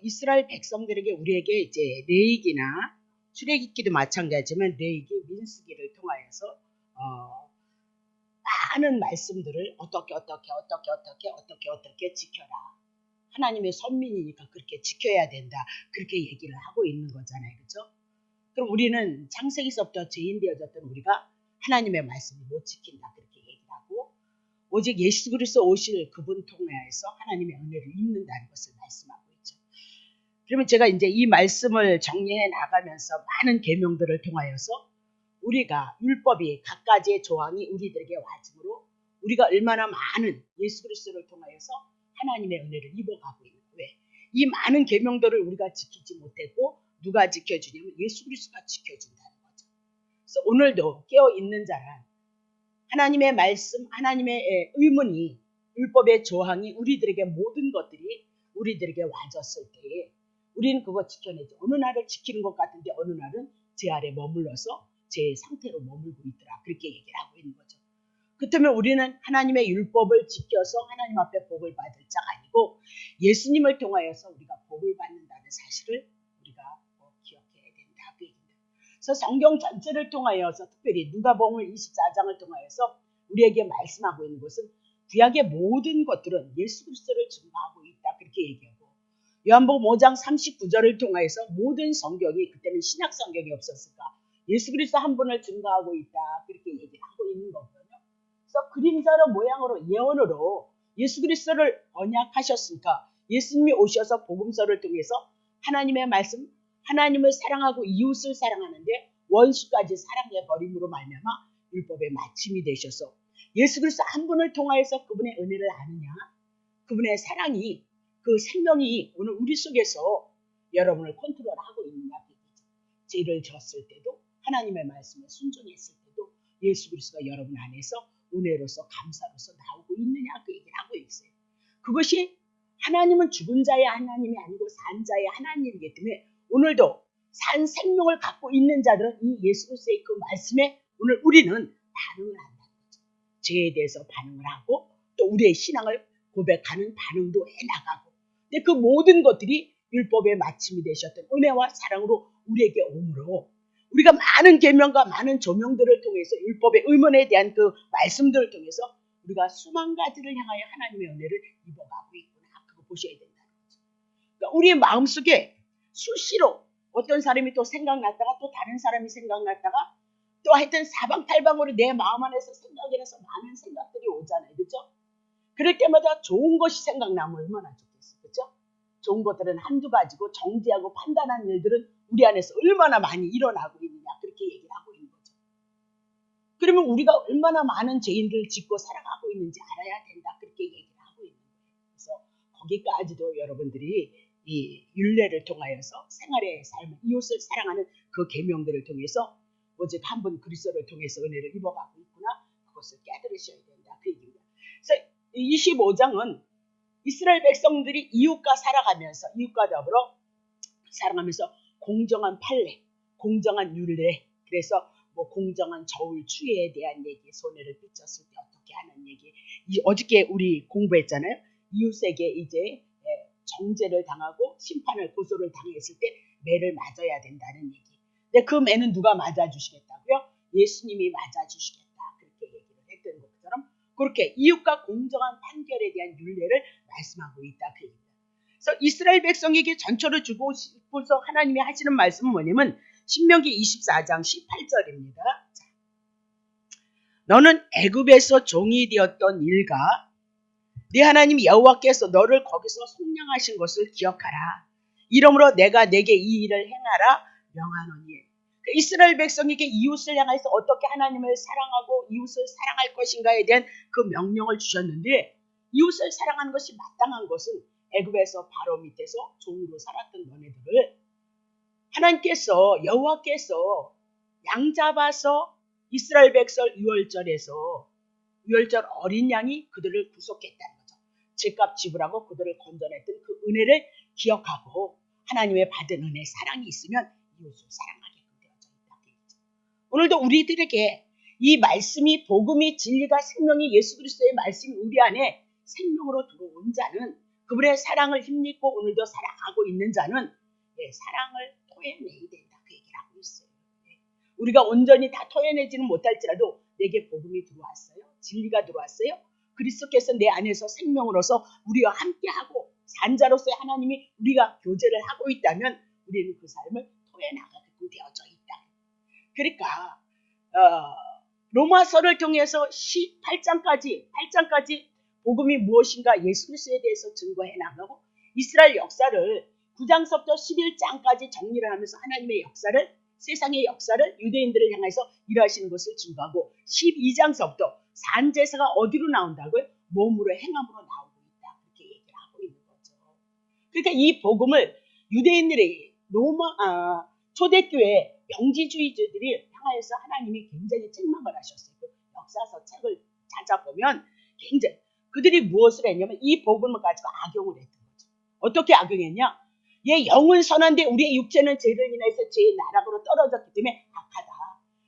이스라엘 백성들에게 우리에게 이제 레위기나 출애굽기도 마찬가지지만 레위기, 민수기를 통하여서 많은 말씀들을 어떻게 지켜라. 하나님의 선민이니까 그렇게 지켜야 된다. 그렇게 얘기를 하고 있는 거잖아요. 그렇죠? 그럼 우리는 창세기서부터 죄인 되어졌던 우리가 하나님의 말씀을 못 지킨다. 그렇게 얘기를 하고 오직 예수 그리스도 오실 그분 통하여서 하나님의 은혜를 입는다는 것을 말씀하고 있죠. 그러면 제가 이제 이 말씀을 정리해 나가면서 많은 계명들을 통하여서 우리가 율법이 각가지의 조항이 우리들에게 와줌으로 우리가 얼마나 많은 예수 그리스도를 통하여서 하나님의 은혜를 입어가고 있는 거예요. 왜? 이 많은 계명들을 우리가 지키지 못했고 누가 지켜주냐면 예수 그리스도가 지켜준다는 거죠. 그래서 오늘도 깨어있는 자란 하나님의 말씀, 하나님의 의문이 율법의 조항이 우리들에게 모든 것들이 우리들에게 와졌을 때에 우리는 그거 지켜내죠. 어느 날을 지키는 것 같은데 어느 날은 제 아래 머물러서 제 상태로 머물고 있더라. 그렇게 얘기를 하고 있는 거죠. 그렇다면 우리는 하나님의 율법을 지켜서 하나님 앞에 복을 받을 자가 아니고 예수님을 통하여서 우리가 복을 받는다는 사실을 우리가 꼭 기억해야 된다. 그 얘기입니다. 그래서 성경 전체를 통하여서 특별히 누가복음 24장을 통하여서 우리에게 말씀하고 있는 것은 구약의 모든 것들은 예수 그리스도를 증거하고 있다. 그렇게 얘기하고 요한복음 5장 39절을 통하여서 모든 성경이 그때는 신약 성경이 없었을까 예수 그리스도 한 분을 증거하고 있다. 그렇게 얘기를 하고 있는 거거든요. 그래서 그림자로 모양으로 예언으로 예수 그리스도를 언약하셨으니까 예수님이 오셔서 복음서를 통해서 하나님의 말씀, 하나님을 사랑하고 이웃을 사랑하는데 원수까지 사랑해 버림으로 말미암아 율법의 마침이 되셔서 예수 그리스도 한 분을 통하여서 그분의 은혜를 아느냐, 그분의 사랑이 그 생명이 오늘 우리 속에서 여러분을 컨트롤하고 있느냐. 죄를 졌을 때도 하나님의 말씀에 순종했을 때도 예수 그리스도가 여러분 안에서 은혜로서 감사로서 나오고 있느냐 그 얘기를 하고 있어요. 그것이 하나님은 죽은 자의 하나님이 아니고 산 자의 하나님이기 때문에 오늘도 산 생명을 갖고 있는 자들은 이 예수 그리스도의 그 말씀에 오늘 우리는 반응을 한다는 거죠. 죄에 대해서 반응을 하고 또 우리의 신앙을 고백하는 반응도 해나가고 근데 그 모든 것들이 율법의 마침이 되셨던 은혜와 사랑으로 우리에게 오므로 우리가 많은 계명과 많은 조명들을 통해서 율법의 의문에 대한 그 말씀들을 통해서 우리가 수만 가지를 향하여 하나님의 은혜를 입어가고 있구나. 그거 보셔야 된다는 거죠. 그러니까 우리의 마음속에 수시로 어떤 사람이 또 생각났다가 또 다른 사람이 생각났다가 또 하여튼 사방팔방으로 내 마음 안에서 생각이 나서 많은 생각들이 오잖아요. 그렇죠? 그럴 때마다 좋은 것이 생각나면 얼마나 좋겠어요. 그렇죠? 좋은 것들은 한두 가지고 정죄하고 판단하는 일들은 우리 안에서 얼마나 많이 일어나고 있느냐 그렇게 얘기를 하고 있는 거죠. 그러면 우리가 얼마나 많은 죄인들을 짓고 살아가고 있는지 알아야 된다 그렇게 얘기를 하고 있는 거예요. 그래서 거기까지도 여러분들이 이 율례를 통하여서 생활의 삶을 이웃을 사랑하는 그 계명들을 통해서 오직 한 분 그리스도를 통해서 은혜를 입어가고 있구나 그것을 깨달으셔야 된다 그 얘기입니다. 그래서 25장은 이스라엘 백성들이 이웃과 살아가면서 이웃과 더불어 살아가면서 공정한 판례, 공정한 율례, 그래서 뭐 공정한 저울 추위에 대한 얘기, 손해를 끼쳤을 때 어떻게 하는 얘기. 어저께 우리 공부했잖아요. 이웃에게 이제 정죄를 당하고 심판을 고소를 당했을 때 매를 맞아야 된다는 얘기. 근데 그 매는 누가 맞아주시겠다고요? 예수님이 맞아주시겠다. 그렇게 얘기를 했던 것처럼 그렇게 이웃과 공정한 판결에 대한 율례를 말씀하고 있다. 그 얘기입니다. 그래서 이스라엘 백성에게 전초를 주고 싶어서 하나님이 하시는 말씀은 뭐냐면 신명기 24장 18절입니다. 너는 애굽에서 종이 되었던 일과 네 하나님 여호와께서 너를 거기서 속량하신 것을 기억하라. 이러므로 내가 내게 이 일을 행하라 명하노니. 이스라엘 백성에게 이웃을 향해서 어떻게 하나님을 사랑하고 이웃을 사랑할 것인가에 대한 그 명령을 주셨는데 이웃을 사랑하는 것이 마땅한 것은 애굽에서 바로 밑에서 종으로 살았던 너네들을 하나님께서 여호와께서 양 잡아서 이스라엘 백성 유월절에서 유월절 어린 양이 그들을 구속했다는 거죠. 죄값 지불하고 그들을 건져냈던 그 은혜를 기억하고 하나님의 받은 은혜 사랑이 있으면 이웃을 사랑하게끔 되어져 있다. 오늘도 우리들에게 이 말씀이 복음이 진리가 생명이 예수 그리스도의 말씀이 우리 안에 생명으로 들어온 자는 그분의 사랑을 힘입고 오늘도 살아가고 있는 자는 사랑을 토해내야 된다. 그 얘기를 하고 있어요. 우리가 온전히 다 토해내지는 못할지라도 내게 복음이 들어왔어요. 진리가 들어왔어요. 그리스도께서 내 안에서 생명으로서 우리와 함께하고 산자로서의 하나님이 우리가 교제를 하고 있다면 우리는 그 삶을 토해나가게끔 되어져 있다. 그러니까 로마서를 통해서 8장까지 복음이 무엇인가 예수 그리스도에 대해서 증거해 나가고 이스라엘 역사를 9장서부터 11장까지 정리를 하면서 하나님의 역사를 세상의 역사를 유대인들을 향해서 일하시는 것을 증거하고 12장서부터 산제사가 어디로 나온다고요? 몸으로 행함으로 나오고 있다. 그렇게 얘기를 하고 있는 거죠. 그러니까 이 복음을 유대인들이 초대교회 영지주의자들이 향하여서 하나님이 굉장히 책망을 하셨어요. 역사서 책을 찾아보면 굉장히 그들이 무엇을 했냐면 이 복음을 가지고 악용을 했던 거죠. 어떻게 악용했냐? 얘 영은 선한데 우리의 육체는 죄를 인해서 죄의 나락으로 떨어졌기 때문에 악하다.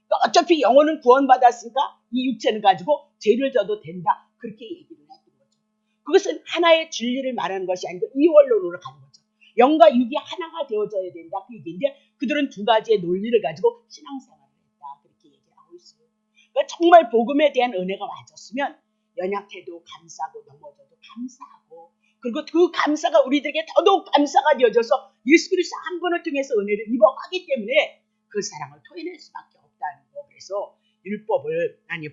그러니까 어차피 영혼은 구원받았으니까 이 육체는 가지고 죄를 져도 된다. 그렇게 얘기를 했던 거죠. 그것은 하나의 진리를 말하는 것이 아니고 이원론으로 가는 거죠. 영과 육이 하나가 되어져야 된다. 그 얘기인데 그들은 두 가지의 논리를 가지고 신앙생활을 했다. 그렇게 얘기를 하고 있어요. 그러니까 정말 복음에 대한 은혜가 와줬으면 연약해도 감사하고 넘어져도 감사하고 그리고 그 감사가 우리들에게 더더욱 감사가 되어져서 예수 그리스도 한 분을 통해서 은혜를 입어가기 때문에 그 사랑을 토해낼 수밖에 없다는 거. 그래서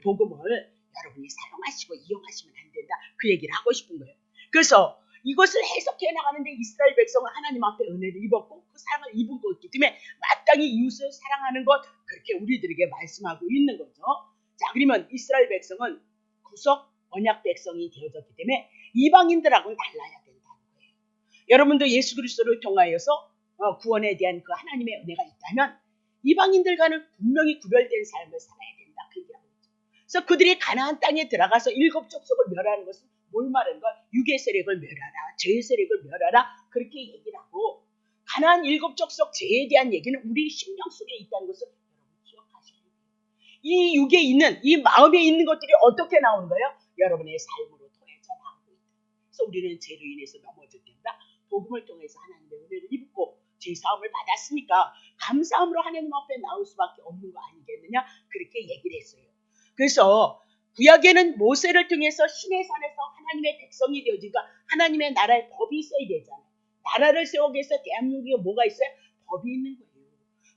복음을 여러분이 사용하시고 이용하시면 안 된다. 그 얘기를 하고 싶은 거예요. 그래서 이것을 해석해 나가는데 이스라엘 백성은 하나님 앞에 은혜를 입었고 그 사랑을 입은 것이기 때문에 마땅히 이웃을 사랑하는 것 그렇게 우리들에게 말씀하고 있는 거죠. 자, 그러면 이스라엘 백성은 구속 언약 백성이 되어졌기 때문에 이방인들하고는 달라야 된다는 거예요. 여러분도 예수 그리스도를 통하여서 구원에 대한 그 하나님의 은혜가 있다면 이방인들과는 분명히 구별된 삶을 살아야 된다. 그 얘기를 하고 있죠. 그래서 그들이 가나안 땅에 들어가서 7 족속을 멸하는 것은 뭘 말하는 거야? 육의 세력을 멸하라. 죄의 세력을 멸하라. 그렇게 얘기를 하고 가나안 7 족속 죄에 대한 얘기는 우리 심령 속에 있다는 것을 여러분 기억하셔야 돼요. 이 육에 있는 이 마음에 있는 것들이 어떻게 나오는 거예요? 여러분의 삶으로 통해서 나오고 있다. 그래서 우리는 죄로 인해서 넘어질 때마다 복음을 통해서 하나님의 은혜를 입고 죄사함을 받았으니까 감사함으로 하나님 앞에 나올 수밖에 없는 거 아니겠느냐? 그렇게 얘기를 했어요. 그래서 구약에는 모세를 통해서 시내 산에서 하나님의 백성이 되어지니까 하나님의 나라의 법이 있어야 되잖아요. 나라를 세우기 위해서 대한민국에 뭐가 있어요? 법이 있는 거예요.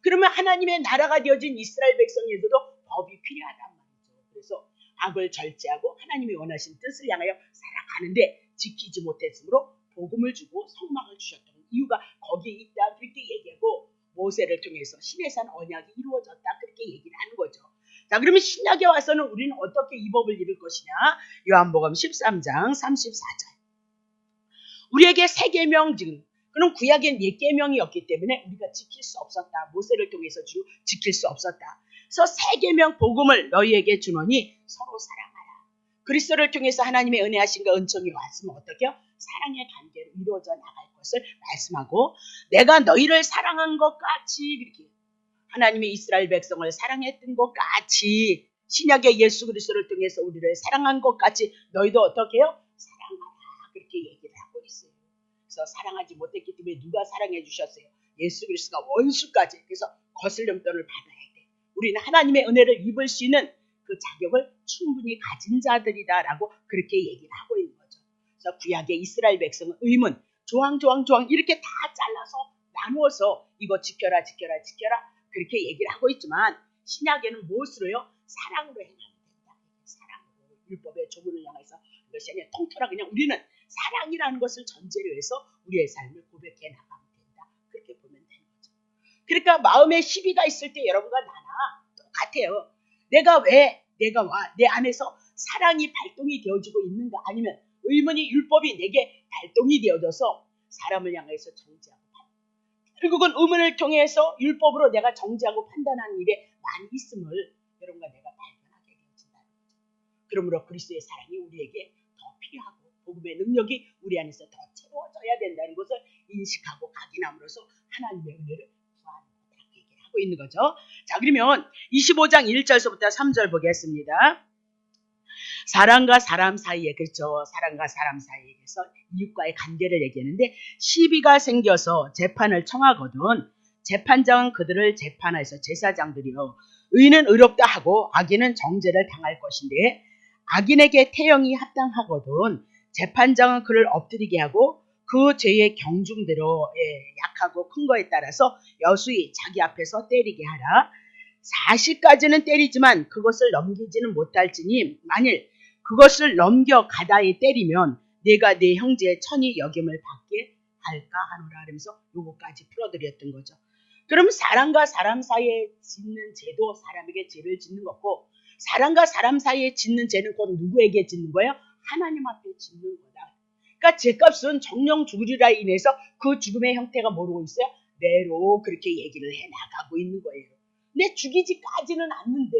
그러면 하나님의 나라가 되어진 이스라엘 백성에게도 법이 필요하단 말이죠. 그래서 악을 절제하고 하나님이 원하시는 뜻을 향하여 살아가는데 지키지 못했으므로 복음을 주고 성막을 주셨던 이유가 거기에 있다. 그렇게 얘기하고 모세를 통해서 시내산 언약이 이루어졌다. 그렇게 얘기를 하는 거죠. 자, 그러면 신약에 와서는 우리는 어떻게 이 법을 이룰 것이냐? 요한복음 13장 34절. 우리에게 새 계명 지금 그럼 구약엔 옛 계명이었기 때문에 우리가 지킬 수 없었다. 모세를 통해서 지킬 수 없었다. 그래서 새 계명 복음을 너희에게 주노니 서로 사랑하라. 그리스도를 통해서 하나님의 은혜하심과 은총이 왔으면 어떻게요? 사랑의 관계로 이루어져 나갈 것을 말씀하고 내가 너희를 사랑한 것 같이 이렇게 하나님이 이스라엘 백성을 사랑했던 것 같이 신약의 예수 그리스도를 통해서 우리를 사랑한 것 같이 너희도 어떻게 해요? 사랑하라. 그렇게 얘기를 하고 있어요. 그래서 사랑하지 못했기 때문에 누가 사랑해 주셨어요? 예수 그리스도가 원수까지. 그래서 거슬림돈을 받아야 돼. 우리는 하나님의 은혜를 입을 수 있는 그 자격을 충분히 가진 자들이다라고 그렇게 얘기를 하고 있는 거죠. 그래서 구약의 이스라엘 백성은 의문, 조항 이렇게 다 잘라서 나누어서 이거 지켜라 그렇게 얘기를 하고 있지만 신약에는 무엇으로요? 사랑으로 행하면 된다. 사랑으로 율법의 조문을 향해서 이것이 아니라 통틀어 그냥 우리는 사랑이라는 것을 전제로 해서 우리의 삶을 고백해 나가면 된다. 그렇게 보면 되는 거죠. 그러니까 마음에 시비가 있을 때 여러분과 나나 똑같아요. 내가 내 안에서 사랑이 발동이 되어지고 있는가 아니면 의문이 율법이 내게 발동이 되어져서 사람을 향해서 정죄하고 결국은 의문을 통해서 율법으로 내가 정죄하고 판단하는 일에 많이 있음을 여러분과 내가 발견하게 되어진다는 거죠. 그러므로 그리스도의 사랑이 우리에게 더 필요하고 복음의 능력이 우리 안에서 더 채워져야 된다는 것을 인식하고 각인함으로써 하나님의 은혜를 구하는 거다. 이렇게 얘기를 하고 있는 거죠. 자, 그러면 25장 1절서부터 3절 보겠습니다. 사람과 사람 사이에, 그렇죠. 사람과 사람 사이에서 이웃과의 관계를 얘기하는데, 시비가 생겨서 재판을 청하거든 재판장은 그들을 재판해서 제사장들이요, 의인은 의롭다 하고 악인은 정죄를 당할 것인데, 악인에게 태형이 합당하거든 재판장은 그를 엎드리게 하고 그 죄의 경중대로 약하고 큰 거에 따라서 여수히 자기 앞에서 때리게 하라. 40까지는 때리지만 그것을 넘기지는 못할지니 만일 그것을 넘겨 가다이 때리면 내가 내 형제의 천히 여김을 받게 할까 하노라 하면서 요거까지 풀어드렸던 거죠. 그럼 사람과 사람 사이에 짓는 죄도 사람에게 죄를 짓는 거고, 사람과 사람 사이에 짓는 죄는 곧 누구에게 짓는 거예요? 하나님 앞에 짓는 거다. 그러니까 죄값은 정령 죽으리라 인해서 그 죽음의 형태가 뭐로 있어요? 매로 그렇게 얘기를 해나가고 있는 거예요. 근데 죽이지까지는 않는데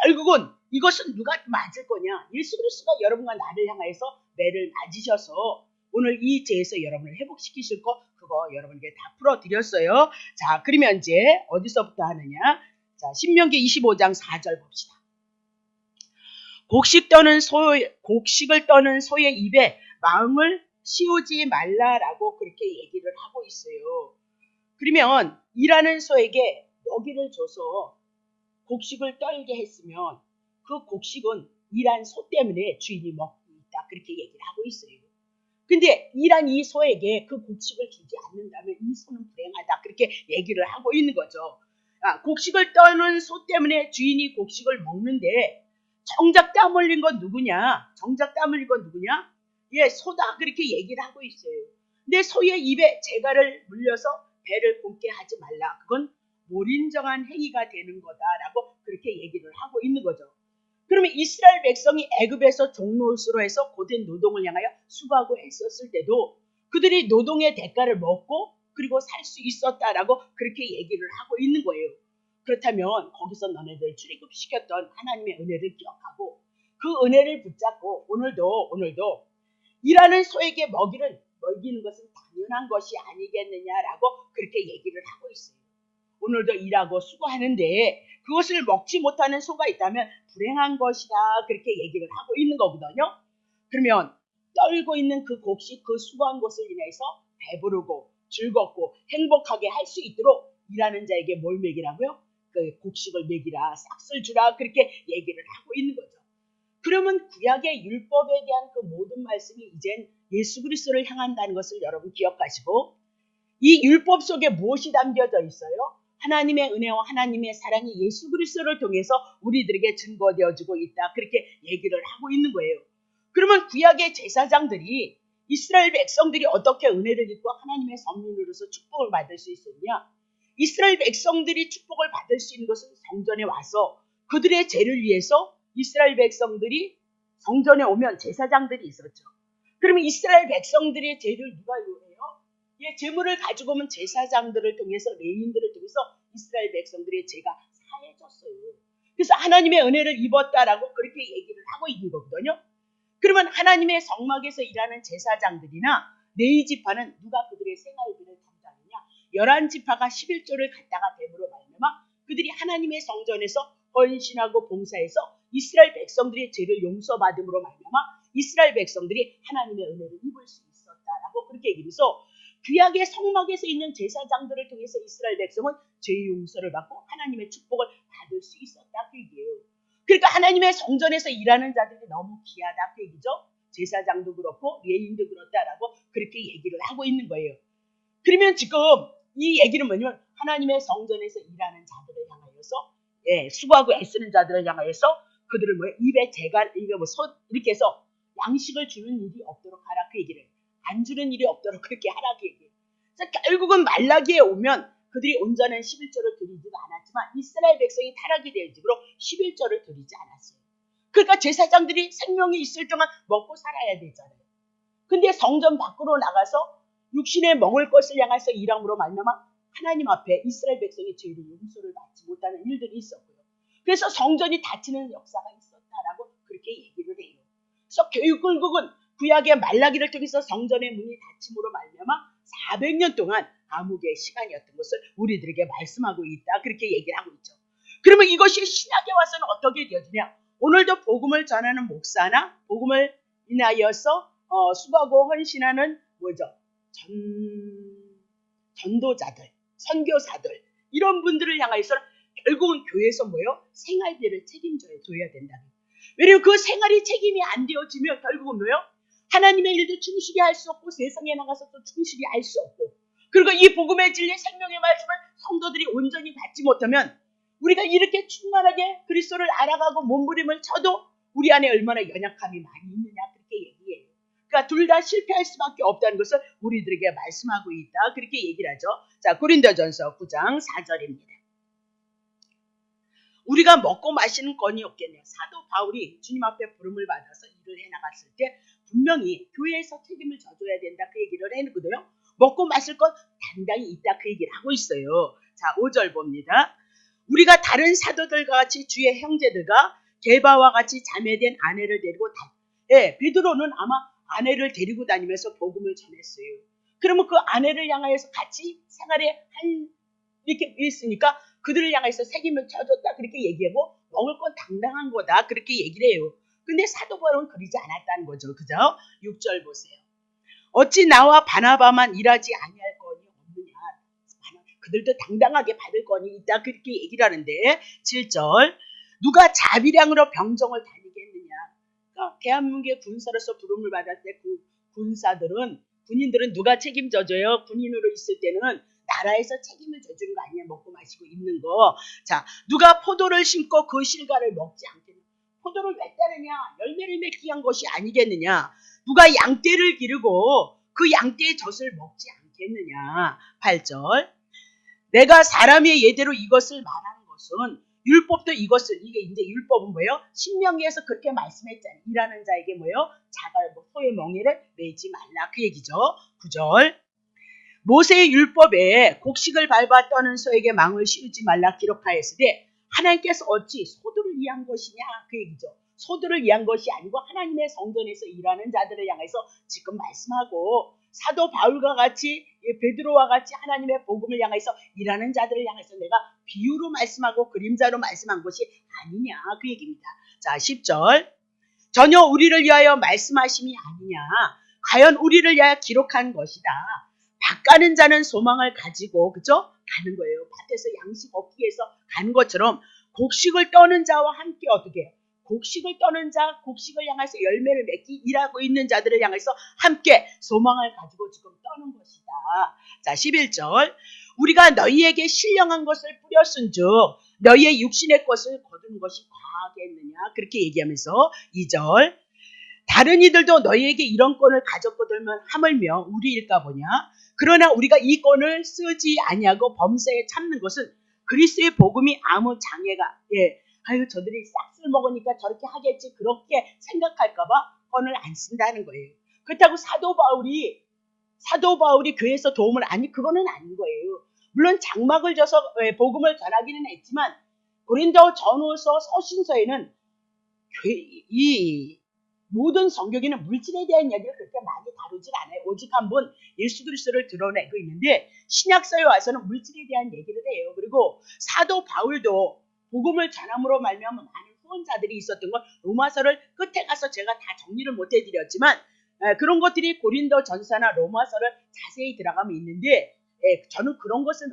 결국은 이것은 누가 맞을 거냐? 예수 그리스도가 여러분과 나를 향해서 매를 맞으셔서 오늘 이 죄에서 여러분을 회복시키실 거, 그거 여러분에게 다 풀어드렸어요. 자, 그러면 이제 어디서부터 하느냐? 자, 신명기 25장 4절 봅시다. 곡식을 떠는 소의 입에 마음을 씌우지 말라라고 그렇게 얘기를 하고 있어요. 그러면 일하는 소에게 먹이를 줘서 곡식을 떨게 했으면 그 곡식은 일한 소 때문에 주인이 먹고 있다, 그렇게 얘기를 하고 있어요. 근데 일한 이 소에게 그 곡식을 주지 않는다면 이 소는 불행하다, 그렇게 얘기를 하고 있는 거죠. 곡식을 떠는 소 때문에 주인이 곡식을 먹는데 정작 땀 흘린 건 누구냐? 예, 소다, 그렇게 얘기를 하고 있어요. 근데 소의 입에 재갈을 물려서 배를 곪게 하지 말라. 그건 몰인정한 행위가 되는 거다라고 그렇게 얘기를 하고 있는 거죠. 그러면 이스라엘 백성이 애굽에서 종노릇으로 해서 고된 노동을 향하여 수고하고 애썼을 때도 그들이 노동의 대가를 먹고 그리고 살 수 있었다라고 그렇게 얘기를 하고 있는 거예요. 그렇다면 거기서 너네들 출애굽시켰던 하나님의 은혜를 기억하고 그 은혜를 붙잡고 오늘도 일하는 소에게 먹이는 것은 당연한 것이 아니겠느냐라고 그렇게 얘기를 하고 있어요. 오늘도 일하고 수고하는데 그것을 먹지 못하는 소가 있다면 불행한 것이다, 그렇게 얘기를 하고 있는 거거든요. 그러면 떨고 있는 그 곡식, 그 수고한 것을 인해서 배부르고 즐겁고 행복하게 할 수 있도록 일하는 자에게 뭘 먹이라고요? 그 곡식을 먹이라, 싹을 주라, 그렇게 얘기를 하고 있는 거죠. 그러면 구약의 율법에 대한 그 모든 말씀이 이젠 예수 그리스도를 향한다는 것을 여러분 기억하시고, 이 율법 속에 무엇이 담겨져 있어요? 하나님의 은혜와 하나님의 사랑이 예수 그리스도를 통해서 우리들에게 증거되어지고 있다, 그렇게 얘기를 하고 있는 거예요. 그러면 구약의 제사장들이 이스라엘 백성들이 어떻게 은혜를 입고 하나님의 선민으로서 축복을 받을 수 있었냐? 이스라엘 백성들이 축복을 받을 수 있는 것은 성전에 와서 그들의 죄를 위해서 이스라엘 백성들이 성전에 오면 제사장들이 있었죠. 그러면 이스라엘 백성들의 죄를 누가 요해요? 예, 제물을 가지고 오면 제사장들을 통해서, 레위인들을 통해서 이스라엘 백성들의 죄가 사해졌어요. 그래서 하나님의 은혜를 입었다라고 그렇게 얘기를 하고 있는 거거든요. 그러면 하나님의 성막에서 일하는 제사장들이나 레위 지파는 누가 그들의 생활비를 담당했냐? 11지파가 11조를 갖다가 됨으로 말미암아 그들이 하나님의 성전에서 헌신하고 봉사해서 이스라엘 백성들의 죄를 용서받음으로 말미암아 이스라엘 백성들이 하나님의 은혜를 입을 수 있었다라고 그렇게 얘기해서, 구약의 성막에서 있는 제사장들을 통해서 이스라엘 백성은 죄의 용서를 받고 하나님의 축복을 받을 수 있었다, 그 얘기예요. 그러니까 하나님의 성전에서 일하는 자들이 너무 귀하다, 그 얘기죠. 제사장도 그렇고 레위인도 그렇다라고 그렇게 얘기를 하고 있는 거예요. 그러면 지금 이 얘기는 뭐냐면 하나님의 성전에서 일하는 자들을 향하여서, 수고하고 애쓰는 자들을 향하여서 그들을 입에 재갈, 이렇게 해서 양식을 주는 일이 없도록 하라, 그 얘기를. 안 주는 일이 없도록 그렇게 하라, 그 얘기예요. 결국은 말라기에 오면 그들이 온전한 11조를 드리지도 않았지만 이스라엘 백성이 타락이 될 집으로 11조를 드리지 않았어요. 그러니까 제사장들이 생명이 있을 동안 먹고 살아야 되잖아요. 근데 성전 밖으로 나가서 육신에 먹을 것을 향해서 일함으로 말미암아 하나님 앞에 이스라엘 백성의 죄를 용서를 받지 못하는 일들이 있었고요. 그래서 성전이 닫히는 역사가 있었다라고 그렇게 얘기를 해요. 그래서 결국은 구약의 말라기를 통해서 성전의 문이 닫힘으로 말미암아 400년 동안 암흑의 시간이었던 것을 우리들에게 말씀하고 있다, 그렇게 얘기를 하고 있죠. 그러면 이것이 신약에 와서는 어떻게 되어지냐? 오늘도 복음을 전하는 목사나 복음을 인하여서 수고하고 헌신하는 뭐죠? 전도자들, 선교사들 이런 분들을 향해서 결국은 교회에서 뭐예요? 생활비를 책임져야 된다. 왜냐하면 그 생활이 책임이 안 되어지면 결국은 뭐예요? 하나님의 일도 충실히 할 수 없고 세상에 나가서 또 충실히 할 수 없고 그리고 이 복음의 진리 생명의 말씀을 성도들이 온전히 받지 못하면 우리가 이렇게 충만하게 그리스도를 알아가고 몸부림을 쳐도 우리 안에 얼마나 연약함이 많이 있느냐 그렇게 얘기해요. 그러니까 둘 다 실패할 수밖에 없다는 것을 우리들에게 말씀하고 있다. 그렇게 얘기를 하죠. 자, 고린도전서 9장 4절입니다. 우리가 먹고 마시는 건이 없겠네요. 사도 바울이 주님 앞에 부름을 받아서 일을 해나갔을 때 분명히 교회에서 책임을 져줘야 된다 그 얘기를 해놓거든요. 먹고 마실 건 당당히 있다 그 얘기를 하고 있어요. 자, 5절 봅니다. 우리가 다른 사도들과 같이 주의 형제들과 게바와 같이 자매된 아내를 데리고 베드로는 아마 아내를 데리고 다니면서 복음을 전했어요. 그러면 그 아내를 향하여서 같이 생활에 이렇게 있으니까 그들을 향해서 책임을 져줬다 그렇게 얘기하고 먹을 건 당당한 거다 그렇게 얘기를 해요. 근데 사도 바울은 그러지 않았다는 거죠. 그죠? 6절 보세요. 어찌 나와 바나바만 일하지 아니할 건이 없느냐. 그들도 당당하게 받을 건이 있다 그렇게 얘기를 하는데 7절 누가 자비량으로 병정을 다니겠느냐. 그러니까 대한민국의 군사로서 부름을 받을 때 그 군인들은 누가 책임져줘요? 군인으로 있을 때는 나라에서 책임을 져주는 거 아니냐. 먹고 마시고 입는 거. 자, 누가 포도를 심고 그 실과를 먹지 않겠느냐. 포도를 왜 따느냐. 열매를 맺기 위한 것이 아니겠느냐. 누가 양떼를 기르고 그 양떼의 젖을 먹지 않겠느냐. 8절 내가 사람의 예대로 이것을 말하는 것은 율법도 이게 이제 율법은 뭐예요? 신명기에서 그렇게 말씀했잖아요. 일하는 자에게 뭐예요? 자갈과 소의 멍에를 매지 말라 그 얘기죠. 9절 모세의 율법에 곡식을 밟아 떠는 소에게 망을 씌우지 말라 기록하였으되 하나님께서 어찌 소들을 위한 것이냐 그 얘기죠. 소들을 위한 것이 아니고 하나님의 성전에서 일하는 자들을 향해서 지금 말씀하고 사도 바울과 같이 베드로와 같이 하나님의 복음을 향해서 일하는 자들을 향해서 내가 비유로 말씀하고 그림자로 말씀한 것이 아니냐 그 얘기입니다. 자 10절 전혀 우리를 위하여 말씀하심이 아니냐 과연 우리를 위하여 기록한 것이다. 밭 가는 자는 소망을 가지고 그죠? 가는 거예요. 밭에서 양식 얻기 위해서 가는 것처럼 곡식을 떠는 자와 함께 어떻게 해요? 곡식을 떠는 자, 곡식을 향해서 열매를 맺기 일하고 있는 자들을 향해서 함께 소망을 가지고 지금 떠는 것이다. 자, 11절 우리가 너희에게 신령한 것을 뿌렸은즉 너희의 육신의 것을 거둔 것이 과하겠느냐 그렇게 얘기하면서 2절 다른 이들도 너희에게 이런 권을 가졌거들만 하물며 우리일까 보냐 그러나 우리가 이 권을 쓰지 아니하고 범사에 참는 것은 그리스도의 복음이 아무 장애가 아유 저들이 싹쓸 먹으니까 저렇게 하겠지 그렇게 생각할까봐 권을 안 쓴다는 거예요. 그렇다고 사도 바울이 교회에서 도움을 그거는 아닌 거예요. 물론 장막을 져서 복음을 전하기는 했지만 고린도 전후서 서신서에는 이 모든 성경에는 물질에 대한 이야기를 그렇게 많이 다루질 않아요. 오직 한 분 예수 그리스도를 드러내고 있는데 신약서에 와서는 물질에 대한 얘기를 해요. 그리고 사도 바울도 복음을 전함으로 말미암아 많은 후원자들이 있었던 건 로마서를 끝에 가서 제가 다 정리를 못 해드렸지만 그런 것들이 고린도 전서나 로마서를 자세히 들어가면 있는데 저는 그런 것을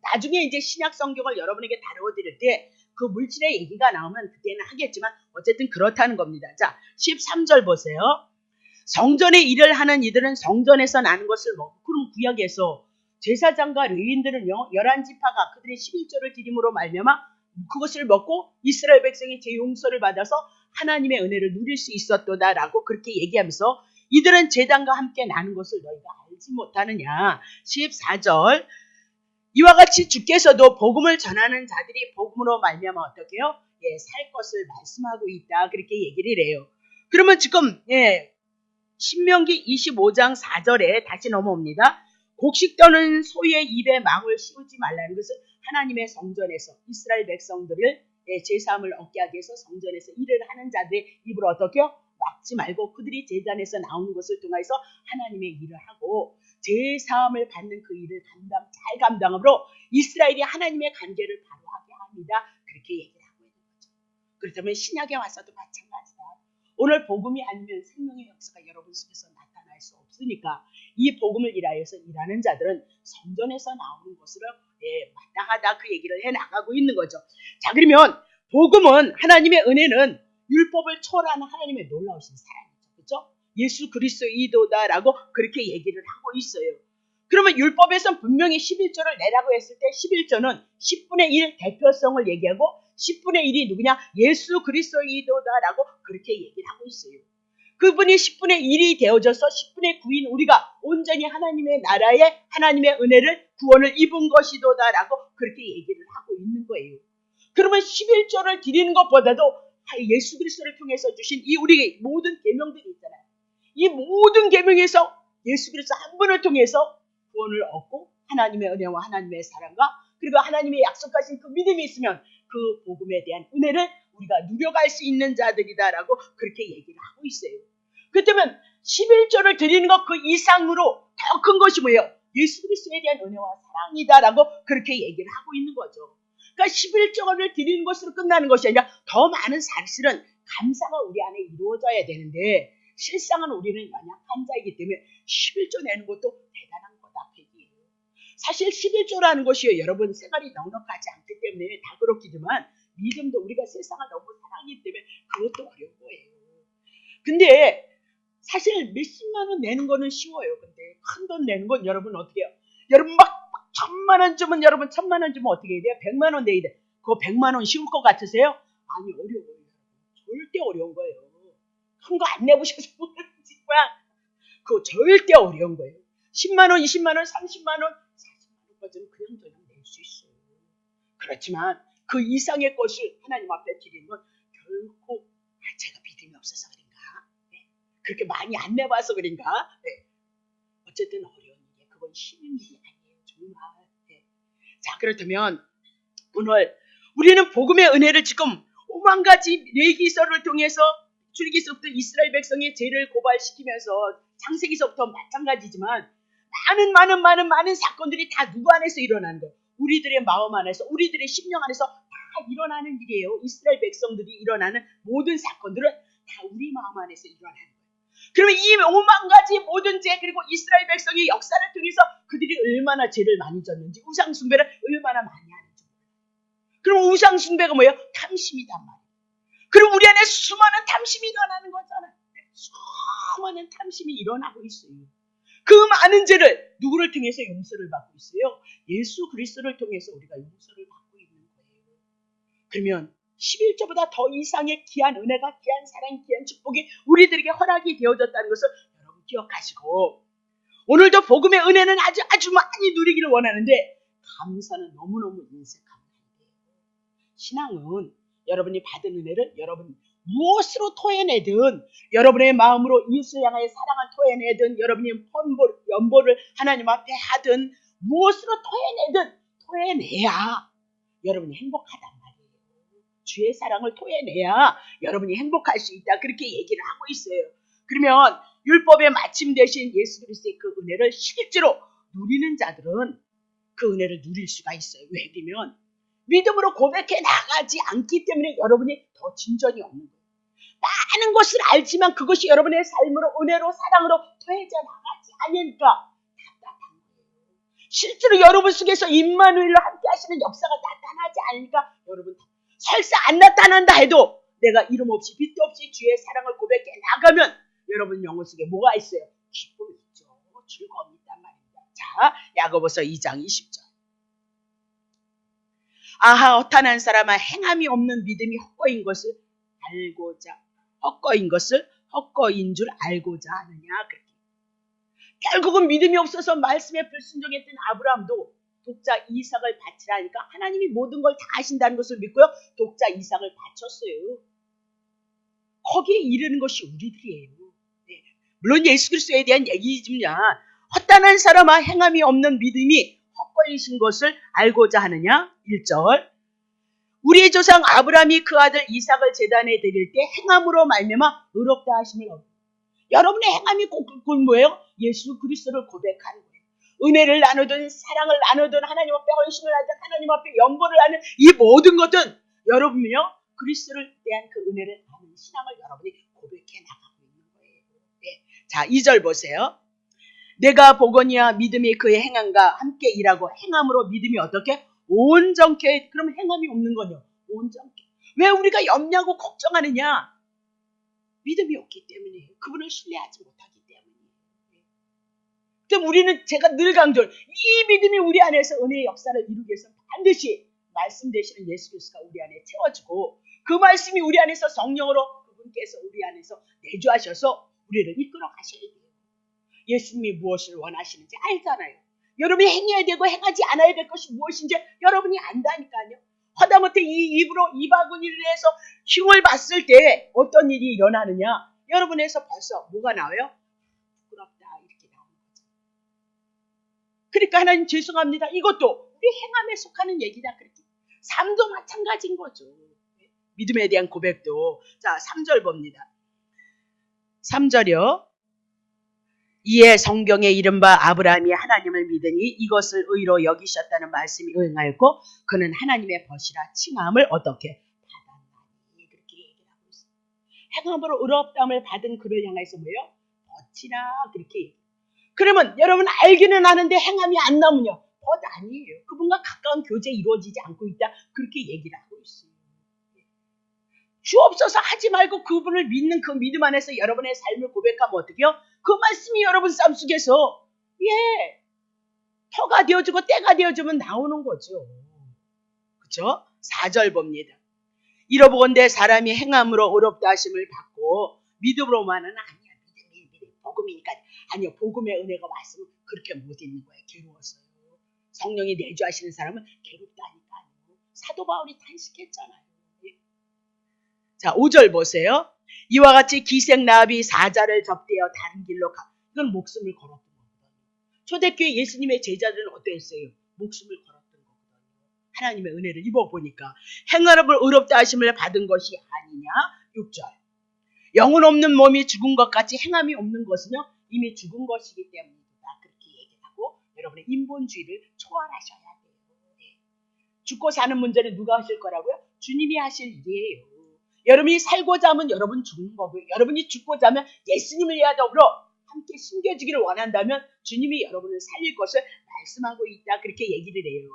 나중에 이제 신약 성경을 여러분에게 다루어드릴 때 그 물질의 얘기가 나오면 그때는 하겠지만 어쨌든 그렇다는 겁니다. 자 13절 보세요. 성전에 일을 하는 이들은 성전에서 나는 것을 먹고 그럼 구약에서 제사장과 레위인들은요 11지파가 그들의 11조를 드림으로 말미암아 그것을 먹고 이스라엘 백성이 제 용서를 받아서 하나님의 은혜를 누릴 수 있었도다라고 그렇게 얘기하면서 이들은 제단과 함께 나는 것을 너희가 알지 못하느냐. 14절 이와 같이 주께서도 복음을 전하는 자들이 복음으로 말미암아 어떻게 해요? 살 것을 말씀하고 있다. 그렇게 얘기를 해요. 그러면 지금 신명기 25장 4절에 다시 넘어옵니다. 곡식 떠는 소의 입에 망을 씌우지 말라는 것은 하나님의 성전에서 이스라엘 백성들을 제사함을 얻게 하기 위해서 성전에서 일을 하는 자들의 입을 어떻게 해요? 막지 말고 그들이 제단에서 나오는 것을 통해서 하나님의 일을 하고 제사함을 받는 그 일을 잘 감당함으로 이스라엘이 하나님의 관계를 바로 하게 합니다. 그렇게 얘기를 하고 있는 거죠. 그렇다면 신약에 와서도 마찬가지다. 오늘 복음이 아니면 생명의 역사가 여러분 속에서 나타날 수 없으니까 이 복음을 일하여서 일하는 자들은 성전에서 나오는 것으로 마땅하다 그 얘기를 해나가고 있는 거죠. 자, 그러면 복음은 하나님의 은혜는 율법을 초월하는 하나님의 놀라우신 사랑이죠. 그렇죠? 예수 그리스도이도다라고 그렇게 얘기를 하고 있어요. 그러면 율법에서는 분명히 11조를 내라고 했을 때 11조는 10분의 1 대표성을 얘기하고 10분의 1이 누구냐? 예수 그리스도이도다라고 그렇게 얘기를 하고 있어요. 그분이 10분의 1이 되어져서 10분의 9인 우리가 온전히 하나님의 나라에 하나님의 은혜를 구원을 입은 것이도다라고 그렇게 얘기를 하고 있는 거예요. 그러면 11조를 드리는 것보다도 예수 그리스도를 통해서 주신 이 우리 모든 계명들이 있잖아요. 이 모든 계명에서 예수 그리스도 한 분을 통해서 구원을 얻고 하나님의 은혜와 하나님의 사랑과 그리고 하나님의 약속하신 그 믿음이 있으면 그 복음에 대한 은혜를 우리가 누려갈 수 있는 자들이다라고 그렇게 얘기를 하고 있어요. 그렇다면 11조를 드리는 것 그 이상으로 더 큰 것이 뭐예요? 예수 그리스도에 대한 은혜와 사랑이다라고 그렇게 얘기를 하고 있는 거죠. 그러니까 11조를 드리는 것으로 끝나는 것이 아니라 더 많은 사실은 감사가 우리 안에 이루어져야 되는데 실상은 우리는 연약한 자이기 때문에 11조 내는 것도 대단한 거다. 사실 11조라는 것이 여러분 생활이 넉넉하지 않기 때문에 다 그렇기지만 믿음도 우리가 세상을 너무 사랑하기 때문에 그것도 어려운 거예요. 근데 사실 몇십만 원 내는 거는 쉬워요. 근데 큰 돈 내는 건 여러분 어떻게 해요? 여러분 막 1,000만 원 주면 여러분 1,000만 원 주면 어떻게 해야 돼요? 100만 원 내야 돼. 그거 100만 원 쉬울 것 같으세요? 아니 어려워요. 절대 어려운 거예요. 큰 거 안 내보셔서 모르는지 그거 절대 어려운 거예요. 10만 원, 20만 원, 30만 원, 40만 원까지는 그냥 낼 수 있어요. 그렇지만 그 이상의 것을 하나님 앞에 드리는 건 결코 제가 믿음이 없어서 그런가? 네. 그렇게 많이 안 내봐서 그런가? 네. 어쨌든 어려운 일이에요. 그건 쉬운 일이 아니에요. 정말. 네. 자, 그렇다면 오늘 우리는 복음의 은혜를 지금 5만 가지 레위기서를 통해서 출애기서부터 이스라엘 백성의 죄를 고발시키면서 창세기서부터 마찬가지지만 많은 사건들이 다 누구 안에서 일어나는 거예요. 우리들의 마음 안에서, 우리들의 심령 안에서 다 일어나는 일이에요. 이스라엘 백성들이 일어나는 모든 사건들은 다 우리 마음 안에서 일어나는 거예요. 그러면 이 5만 가지 모든 죄 그리고 이스라엘 백성의 역사를 통해서 그들이 얼마나 죄를 많이 졌는지 우상 숭배를 얼마나 많이 하는지. 그럼 우상 숭배가 뭐예요? 탐심이단 말이에요. 그럼 우리 안에 수많은 탐심이 일어나는 거잖아요. 수많은 탐심이 일어나고 있어요. 그 많은 죄를 누구를 통해서 용서를 받고 있어요? 예수 그리스도를 통해서 우리가 용서를 받고 있는 거예요. 그러면 11조보다 더 이상의 귀한 은혜가, 귀한 사랑, 귀한 축복이 우리들에게 허락이 되어졌다는 것을 여러분 기억하시고 오늘도 복음의 은혜는 아주 많이 누리기를 원하는데 감사는 너무너무 인색합니다. 신앙은 여러분이 받은 은혜를 여러분 무엇으로 토해내든 여러분의 마음으로 이웃을 향하여 사랑을 토해내든 여러분이 연보를 하나님 앞에 하든 무엇으로 토해내야 여러분이 행복하단 말이에요. 주의 사랑을 토해내야 여러분이 행복할 수 있다. 그렇게 얘기를 하고 있어요. 그러면 율법의 마침 되신 예수 그리스도의 그 은혜를 실제로 누리는 자들은 그 은혜를 누릴 수가 있어요. 왜 그러면 믿음으로 고백해 나가지 않기 때문에 여러분이 더 진전이 없는 거예요. 많은 것을 알지만 그것이 여러분의 삶으로 은혜로 사랑으로 더해져 나가지 않으니까 답답한 거예요. 실제로 여러분 속에서 임마누엘로 함께 하시는 역사가 나타나지 않으니까 여러분 설사 안 나타난다 해도 내가 이름 없이 빚도 없이 주의 사랑을 고백해 나가면 여러분 영혼 속에 뭐가 있어요? 기쁨이 있죠. 즐거움이 있단 말입니다. 자, 야고보서 2장 20절. 아하 허탄한 사람아 행함이 없는 믿음이 헛거인 것을 헛거인 줄 알고자 하느냐. 그렇게. 결국은 믿음이 없어서 말씀에 불순종했던 아브라함도 독자 이삭을 바치라니까 하나님이 모든 걸 다 하신다는 것을 믿고요. 독자 이삭을 바쳤어요. 거기에 이르는 것이 우리들이에요. 네. 물론 예수 그리스도에 대한 얘기지만 허탄한 사람아 행함이 없는 믿음이 헛거이신 것을 알고자 하느냐. 1절. 우리의 조상 아브라함이 그 아들 이삭을 제단에 드릴 때 행함으로 말미암아 의롭다 하심을 얻고 여러분의 행함이 꼭 뭐예요? 예수 그리스도를 고백하는 거예요. 은혜를 나누든 사랑을 나누든 하나님 앞에 헌신을 하든 하나님 앞에 연보를 하는 이 모든 것은 여러분이요 그리스도를 대한 그 은혜를 아는 신앙을 여러분이 고백해 나가고 있는 거예요. 네. 자, 2절 보세요. 내가 보거니와 믿음이 그의 행함과 함께 일하고 행함으로 믿음이 어떻게? 온전케. 그럼 행함이 없는 거요. 온전케. 왜 우리가 염려하고 걱정하느냐? 믿음이 없기 때문이에요. 그분을 신뢰하지 못하기 때문이에요. 그럼 우리는 제가 늘 강조를 이 믿음이 우리 안에서 은혜의 역사를 이루기 위해서 반드시 말씀 되시는 예수 그리스도가 우리 안에 채워지고 그 말씀이 우리 안에서 성령으로 그분께서 우리 안에서 내주하셔서 우리를 이끌어 가셔야 돼요. 예수님이 무엇을 원하시는지 알잖아요. 여러분이 행해야 되고 행하지 않아야 될 것이 무엇인지 여러분이 안다니까요. 하다못해 이 입으로 이 바구니를 해서 힘을 봤을 때 어떤 일이 일어나느냐? 여러분에서 벌써 뭐가 나와요? 부끄럽다 이렇게 나오는 거죠. 그러니까 하나님 죄송합니다. 이것도 우리 행함에 속하는 얘기다. 그렇게 삶도 마찬가지인 거죠. 믿음에 대한 고백도. 자, 3절 봅니다. 3절이요. 이에 성경에 이른바 아브라함이 하나님을 믿으니 이것을 의로 여기셨다는 말씀이 응하였고 그는 하나님의 벗이라 칭함을 어떻게 받았나니 그렇게 얘기를 하고 있어요. 행함으로 의롭다함을 받은 그를 향해서 뭐예요? 벗이라 그렇게. 그러면 여러분 알기는 아는데 행함이 안 나오면요. 벗 아니에요. 그분과 가까운 교제 이루어지지 않고 있다. 그렇게 얘기를 하고 있어요. 주옵소서 하지 말고 그분을 믿는 그 믿음 안에서 여러분의 삶을 고백하면 어떡해요? 그 말씀이 여러분 삶 속에서 터가 되어주고 때가 되어주면 나오는 거죠. 그렇죠? 4절 봅니다. 이러보건대 사람이 행함으로 의롭다 하심을 받고 믿음으로만은 아니야. 믿음이 복음이니까. 아니요. 복음의 은혜가 말씀을 그렇게 못 읽는 거예요. 괴로워서요. 성령이 내주하시는 사람은 괴롭다니까요. 사도 바울이 탄식했잖아요. 자, 5절 보세요. 이와 같이 기생나합이 사자를 접대어 다른 길로 가. 이건 목숨을 걸었던 거거든요. 초대교회 예수님의 제자들은 어땠어요? 목숨을 걸었던 거거든요. 하나님의 은혜를 입어보니까 행하름을 의롭다 하심을 받은 것이 아니냐? 6절. 영혼 없는 몸이 죽은 것 같이 행함이 없는 것은요. 이미 죽은 것이기 때문이다. 그렇게 얘기를 하고 여러분의 인본주의를 초월하셔야 돼요. 네. 죽고 사는 문제는 누가 하실 거라고요? 주님이 하실 일이에요. 여러분이 살고자 하면 여러분 죽는 거고요. 여러분이 죽고자 하면 예수님을 위하여 더불어 함께 숨겨지기를 원한다면 주님이 여러분을 살릴 것을 말씀하고 있다. 그렇게 얘기를 해요.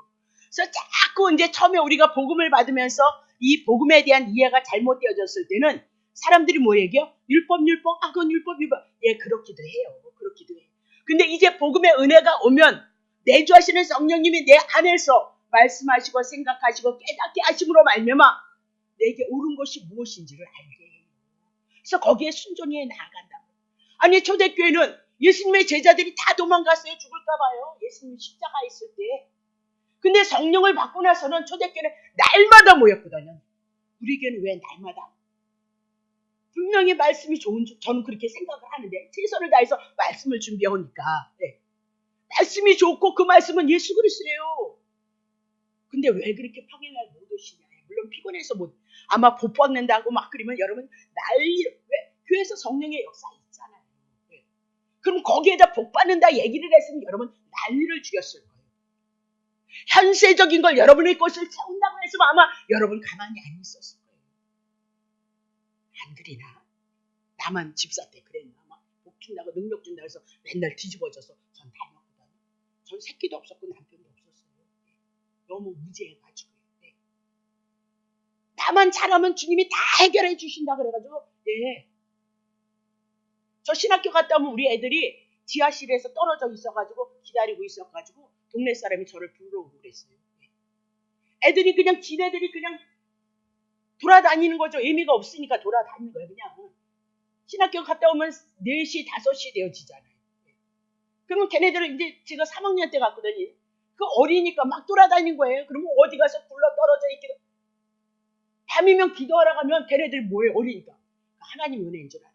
그래서 자꾸 이제 처음에 우리가 복음을 받으면서 이 복음에 대한 이해가 잘못되어졌을 때는 사람들이 뭐 얘기해요? 율법. 그건 율법. 예, 그렇기도 해요. 그렇기도 해요. 근데 이제 복음의 은혜가 오면 내주하시는 성령님이 내 안에서 말씀하시고 생각하시고 깨닫게 하심으로 말미암아 내게 옳은 것이 무엇인지를 알게 해요. 그래서 거기에 순종해 나아간다. 아니 초대교회는 예수님의 제자들이 다 도망갔어요. 죽을까 봐요. 예수님 십자가에 있을 때. 근데 성령을 받고 나서는 초대교회는 날마다 모였거든요. 우리 교회는 왜 날마다? 분명히 말씀이 좋은 줄 저는 그렇게 생각을 하는데 최선을 다해서 말씀을 준비해오니까 말씀이 좋고 그 말씀은 예수 그리스도예요. 근데 왜 그렇게 평일날 못 오시냐? 물론 피곤해서 못 아마 복 받는다고 막 그러면 여러분 난리. 왜? 교회에서 성령의 역사 있잖아요. 왜? 그럼 거기에다 복 받는다 얘기를 했으면 여러분 난리를 죽였을 거예요. 현세적인 걸 여러분의 것을 채운다고 했으면 아마 여러분 가만히 안 있었을 거예요. 안 그리나? 나만 집사 때 그랬나? 막 복 준다고 능력 준다고 해서 맨날 뒤집어져서 전 다녔거든요. 전 새끼도 없었고 남편도 없었어요. 너무 무지해가지고. 나만 잘하면 주님이 다 해결해 주신다 그래가지고 저 신학교 갔다 오면 우리 애들이 지하실에서 떨어져 있어가지고 기다리고 있어가지고 동네 사람이 저를 부르고 그랬어요. 애들이 그냥 지네들이 그냥 돌아다니는 거죠. 의미가 없으니까 돌아다니는 거예요. 그냥 신학교 갔다 오면 4시 5시 되어지잖아요. 그러면 걔네들은 이제 제가 3학년 때 갔거든요. 그 어리니까 막 돌아다니는 거예요. 그러면 어디 가서 굴러 떨어져 있기도. 밤이면 기도하러 가면 걔네들 뭐예요? 어리니까. 하나님 은혜인 줄 알아요.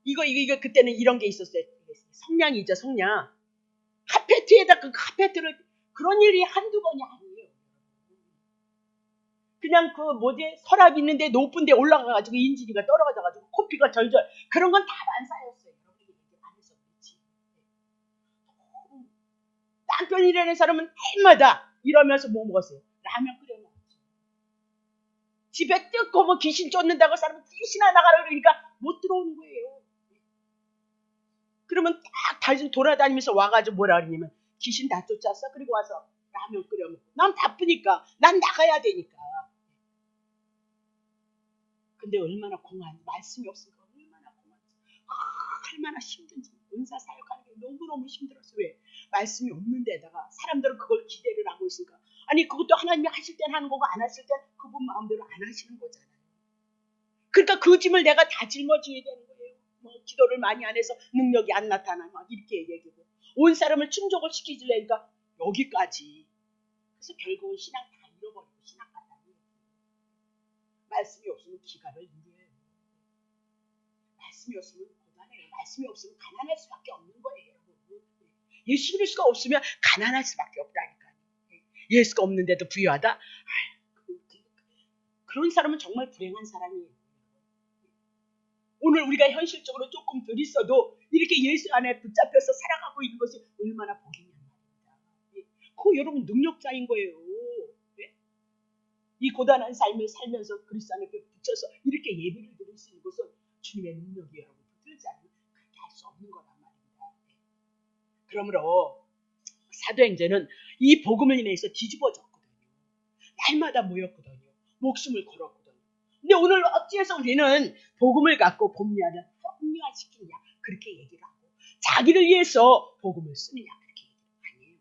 이거 그때는 이런 게 있었어요. 성냥이죠, 성냥. 카페트에다 그 카페트를 그런 일이 한두 번이 아니에요. 그냥 서랍 있는데 높은 데 올라가가지고 인질이가 떨어져가지고 코피가 절절. 그런 건 다 반사였어요. 여러분이 안에서 그렇지. 남편이라는 사람은 해마다 이러면서 뭐 먹었어요? 라면 끓여 먹었어요. 집에 뜯고 뭐 귀신 쫓는다고 사람은 귀신아 나가라 그러니까 못 들어오는 거예요. 그러면 딱 다시 돌아다니면서 와가지고 뭐라 그러냐면 귀신 다 쫓았어? 그리고 와서 라면 끓여 먹고. 난 바쁘니까. 난 나가야 되니까. 근데 얼마나 공한 말씀이 없으니까 얼마나 공한지. 얼마나 힘든지. 은사 사역하는 게 너무너무 힘들었어. 왜? 말씀이 없는 데다가 사람들은 그걸 기대를 하고 있으니까. 아니 그것도 하나님이 하실 땐 하는 거고 안 하실 땐 그분 마음대로 안 하시는 거잖아요. 그러니까 그 짐을 내가 다 짊어져야 되는 거예요. 뭐 기도를 많이 안 해서 능력이 안 나타나 막 이렇게 얘기하고 온 사람을 충족을 시키려니까 여기까지. 그래서 결국은 신앙 다 잃어버리고 신앙 갖다니 말씀이 없으면 기가를 누려요. 말씀이 없으면 고단해요. 말씀이 없으면 가난할 수밖에 없는 거예요. 예수 그리스도가 없으면 가난할 수밖에 없다니까요. 예수가 없는데도 부유하다? 그런 사람은 정말 불행한 사람이에요. 오늘 우리가 현실적으로 조금 덜 있어도 이렇게 예수 안에 붙잡혀서 살아가고 있는 것이 얼마나 복이냐 말입니다. 그거 여러분 능력자인 거예요. 네? 이 고단한 삶을 살면서 그리스도 안에 붙여서 이렇게 예배를 드릴 수 있는 것은 주님의 능력이 여러분 붙들지 않으면 그렇게 할 수 없는 거란 말입니다. 네. 그러므로 사도행전은 이 복음을 인해서 뒤집어졌거든요. 날마다 모였거든요. 목숨을 걸었거든요. 근데 오늘 어찌해서 우리는 복음을 갖고 봄야를 합리화시키냐 그렇게 얘기를 하고 자기를 위해서 복음을 쓰느냐 그렇게 얘기를 아니에요.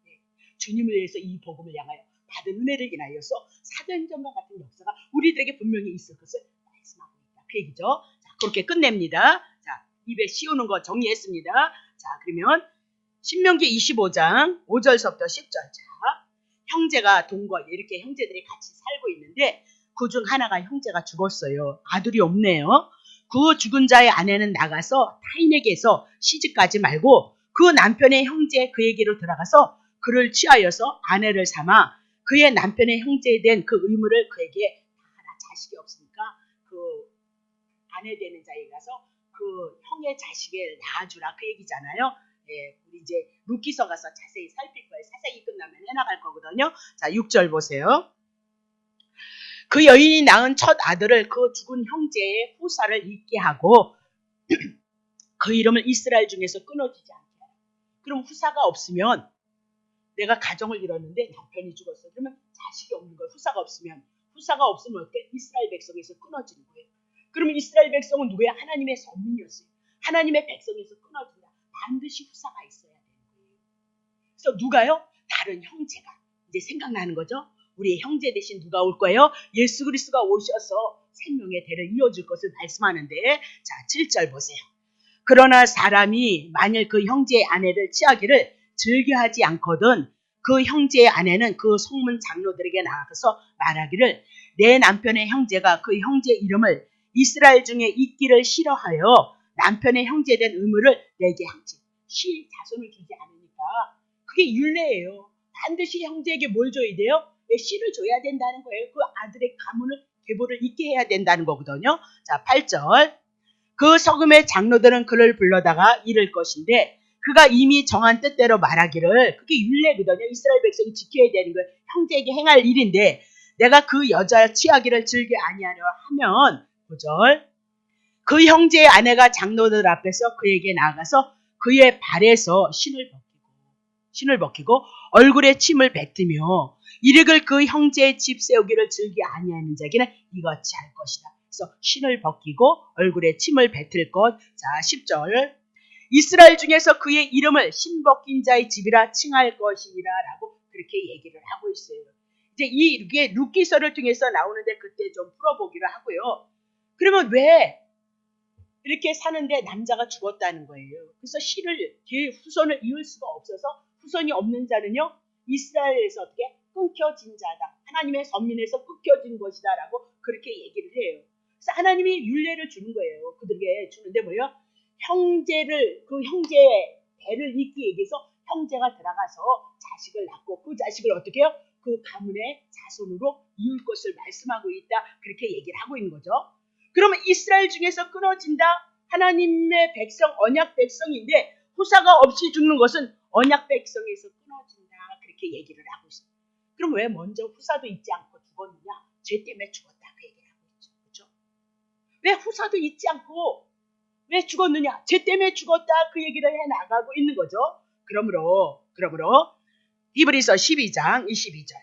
네. 주님을 위해서 이 복음을 향하여 받은 은혜를 인하여서 사도행전과 같은 역사가 우리들에게 분명히 있을 것을 말씀하고 있다. 그 얘기죠. 자, 그렇게 끝냅니다. 자, 입에 씌우는 거 정리했습니다. 자, 그러면 신명기 25장 5절서부터 10절. 자, 형제가 동거 이렇게 형제들이 같이 살고 있는데 그 중 하나가 형제가 죽었어요. 아들이 없네요. 그 죽은 자의 아내는 나가서 타인에게서 시집가지 말고 그 남편의 형제 그에게로 들어가서 그를 취하여서 아내를 삼아 그의 남편의 형제에 대한 그 의무를 그에게 다하라. 자식이 없으니까 그 아내 되는 자에게 가서 그 형의 자식을 낳아주라 그 얘기잖아요. 예, 우리 이제 루키서 가서 자세히 살필 거예요. 사색이 끝나면 해나갈 거거든요. 자, 6절 보세요. 그 여인이 낳은 첫 아들을 그 죽은 형제의 후사를 잊게 하고 그 이름을 이스라엘 중에서 끊어지지 않게 하라. 그럼 후사가 없으면 내가 가정을 이뤘는데 남편이 죽었어. 그러면 자식이 없는 거예요. 후사가 없으면 어때? 이스라엘 백성에서 끊어지는 거예요. 그러면 이스라엘 백성은 누구야? 하나님의 선민이었어요. 하나님의 백성에서 끊어진다. 반드시 후사가 있어야 되는 거예요. 그래서 누가요? 다른 형제가 이제 생각나는 거죠. 우리의 형제 대신 누가 올 거예요? 예수 그리스도가 오셔서 생명의 대를 이어줄 것을 말씀하는데 자 7절 보세요. 그러나 사람이 만일 그 형제의 아내를 취하기를 즐겨하지 않거든 그 형제의 아내는 그 성문 장로들에게 나가서 말하기를 내 남편의 형제가 그 형제의 이름을 이스라엘 중에 있기를 싫어하여 남편의 형제에 대한 의무를 내게 하지. 시 자손을 주지 않으니까 그게 율례예요. 반드시 형제에게 뭘 줘야 돼요? 씨를 줘야 된다는 거예요. 그 아들의 가문을 계보를 잇게 해야 된다는 거거든요. 자 8절 그 서금의 장로들은 그를 불러다가 이를 것인데 그가 이미 정한 뜻대로 말하기를 그게 율례거든요. 이스라엘 백성이 지켜야 되는 거예요. 형제에게 행할 일인데 내가 그 여자 취하기를 즐겨 아니하려 하면 9절 그 형제의 아내가 장로들 앞에서 그에게 나아가서 그의 발에서 신을 벗기고 얼굴에 침을 뱉으며 이르길 그 형제의 집 세우기를 즐겨 아니하는 자에게는 이같이 할 것이다. 그래서 신을 벗기고 얼굴에 침을 뱉을 것. 자 10절 이스라엘 중에서 그의 이름을 신 벗긴 자의 집이라 칭할 것이니라 라고 그렇게 얘기를 하고 있어요. 이제 이게 룻기서를 통해서 나오는데 그때 좀 풀어보기로 하고요. 그러면 왜 이렇게 사는데 남자가 죽었다는 거예요. 그래서 씨를 뒤에 후손을 이을 수가 없어서 후손이 없는 자는요. 이스라엘에서 어떻게 끊겨진 자다. 하나님의 선민에서 끊겨진 것이다 라고 그렇게 얘기를 해요. 그래서 하나님이 율례를 주는 거예요. 그들에게 주는데 뭐예요? 그 형제의 배를 잇기 위해서 형제가 들어가서 자식을 낳고 그 자식을 어떻게 해요? 그 가문의 자손으로 이을 것을 말씀하고 있다. 그렇게 얘기를 하고 있는 거죠. 그러면 이스라엘 중에서 끊어진다. 하나님의 백성, 언약 백성인데 후사가 없이 죽는 것은 언약 백성에서 끊어진다. 그렇게 얘기를 하고 있습니다. 그럼 왜 먼저 후사도 있지 않고 죽었느냐? 죄 때문에 죽었다. 그 왜 후사도 잊지 않고 왜 죽었느냐? 죄 때문에 죽었다. 그 얘기를 해나가고 있는 거죠. 그러므로 히브리서 12장 22절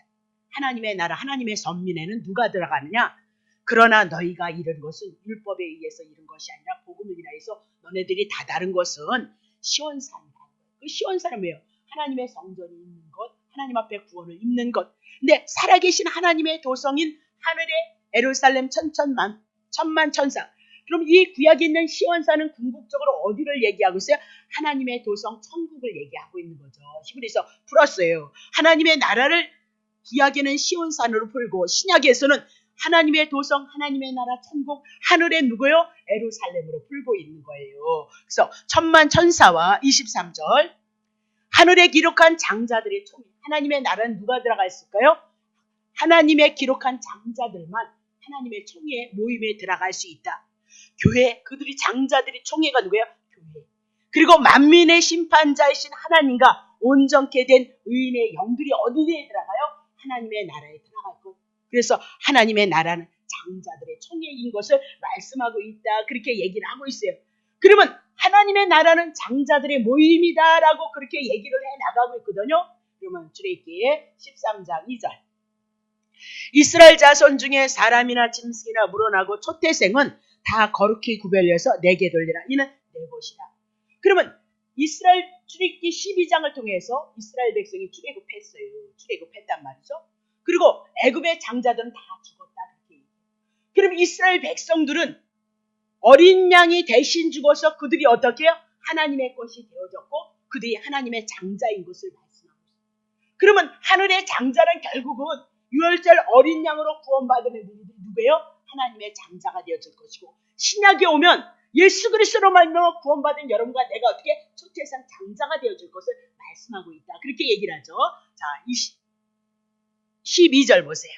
하나님의 나라 하나님의 선민에는 누가 들어가느냐? 그러나 너희가 이룬 것은 율법에 의해서 이룬 것이 아니라 복음을 인하여서 너네들이 다다른 것은 시온산이라는 거예요. 그 시온산은 뭐예요? 하나님의 성전이 있는 것, 하나님 앞에 구원을 입는 것. 근데 살아계신 하나님의 도성인 하늘의 예루살렘 천만 천사. 그럼 이 구약에 있는 시온산은 궁극적으로 어디를 얘기하고 있어요? 하나님의 도성 천국을 얘기하고 있는 거죠. 히브리서 풀었어요. 하나님의 나라를 구약에는 시온산으로 풀고 신약에서는 하나님의 도성, 하나님의 나라, 천국, 하늘에 누구요? 예루살렘으로 풀고 있는 거예요. 그래서 천만 천사와 23절 하늘에 기록한 장자들의 총회. 하나님의 나라는 누가 들어가 있을까요? 하나님의 기록한 장자들만 하나님의 총회 모임에 들어갈 수 있다. 교회, 그들이 장자들이 총회가 누구예요? 교회. 그리고 만민의 심판자이신 하나님과 온전케 된 의인의 영들이 어디에 들어가요? 하나님의 나라에 들어갈 것. 그래서 하나님의 나라는 장자들의 총회인 것을 말씀하고 있다. 그렇게 얘기를 하고 있어요. 그러면 하나님의 나라는 장자들의 모임이다라고 그렇게 얘기를 해나가고 있거든요. 그러면 출애굽기 13장 2절 이스라엘 자손 중에 사람이나 짐승이나 물어나고 초태생은 다 거룩히 구별려서 내게 돌리라. 이는 내 것이다. 그러면 이스라엘 출애굽기 12장을 통해서 이스라엘 백성이 출애굽했어요. 출애굽했단 말이죠. 그리고 애굽의 장자들은 다 죽었다. 그럼 이스라엘 백성들은 어린 양이 대신 죽어서 그들이 어떻게 해요? 하나님의 것이 되어졌고 그들이 하나님의 장자인 것을 말씀하고 있어요. 그러면 하늘의 장자는 결국은 유월절 어린 양으로 구원받은 애들이 누구예요? 하나님의 장자가 되어질 것이고 신약에 오면 예수 그리스도로 말미암아 구원받은 여러분과 내가 어떻게 초태상 장자가 되어질 것을 말씀하고 있다. 그렇게 얘기를 하죠. 자, 12절 보세요.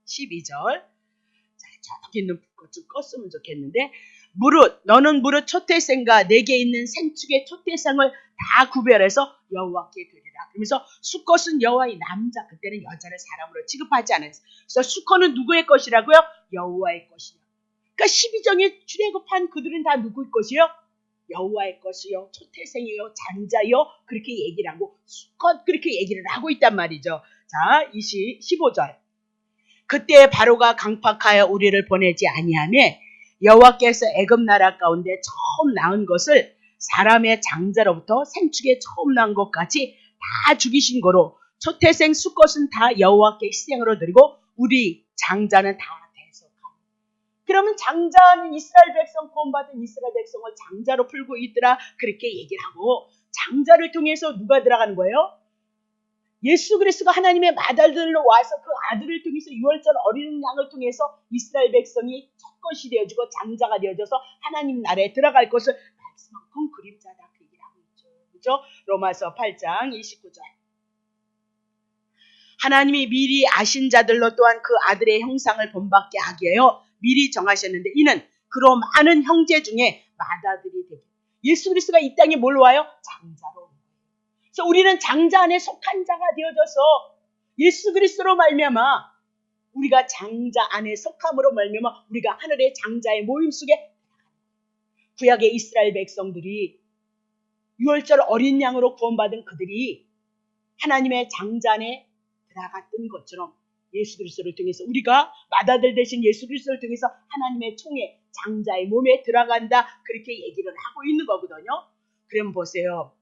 12절. 자, 저기 있는 것 좀 껐으면 좋겠는데 너는 무릇 초태생과 내게 있는 생축의 초태생을 다 구별해서 여호와께 드리라. 그러면서 수컷은 여호와의 남자, 그때는 여자를 사람으로 취급하지 않았어요. 그래서 수컷은 누구의 것이라고요? 여호와의 것이요. 그러니까 12장에 출애굽한 그들은 다 누구의 것이요? 여호와의 것이요, 초태생이요, 장자요, 그렇게 얘기를 하고 수컷 그렇게 얘기를 하고 있단 말이죠. 자, 15절. 그때 바로가 강팍하여 우리를 보내지 아니하며 여호와께서 애굽 나라 가운데 처음 낳은 것을 사람의 장자로부터 생축에 처음 낳은 것까지 다 죽이신 거로 초태생 수컷은 다 여호와께 희생으로 드리고 우리 장자는 다 대속하니. 그러면 장자는 이스라엘 백성 구원받은 이스라엘 백성을 장자로 풀고 있더라. 그렇게 얘기를 하고 장자를 통해서 누가 들어가는 거예요? 예수 그리스도가 하나님의 맏아들로 와서 그 아들을 통해서 유월절 어린 양을 통해서 이스라엘 백성이 첫것이 되어지고 장자가 되어져서 하나님 나라에 들어갈 것을 말씀한 건 그림자다. 그 얘기를 하고 있죠. 그렇죠? 로마서 8장 29절. 하나님이 미리 아신 자들로 또한 그 아들의 형상을 본받게 하게 하여 미리 정하셨는데 이는 그로 많은 형제 중에 맏아들이 되게. 예수 그리스도가 이 땅에 뭘로 와요? 장자로. 그래서 우리는 장자 안에 속한 자가 되어져서 예수 그리스도로 말미암아 우리가 장자 안에 속함으로 말미암아 우리가 하늘의 장자의 모임 속에 구약의 이스라엘 백성들이 유월절 어린 양으로 구원받은 그들이 하나님의 장자 안에 들어갔던 것처럼 예수 그리스도를 통해서 우리가 맏아들 대신 예수 그리스도를 통해서 하나님의 총회 장자의 몸에 들어간다. 그렇게 얘기를 하고 있는 거거든요. 그럼 보세요.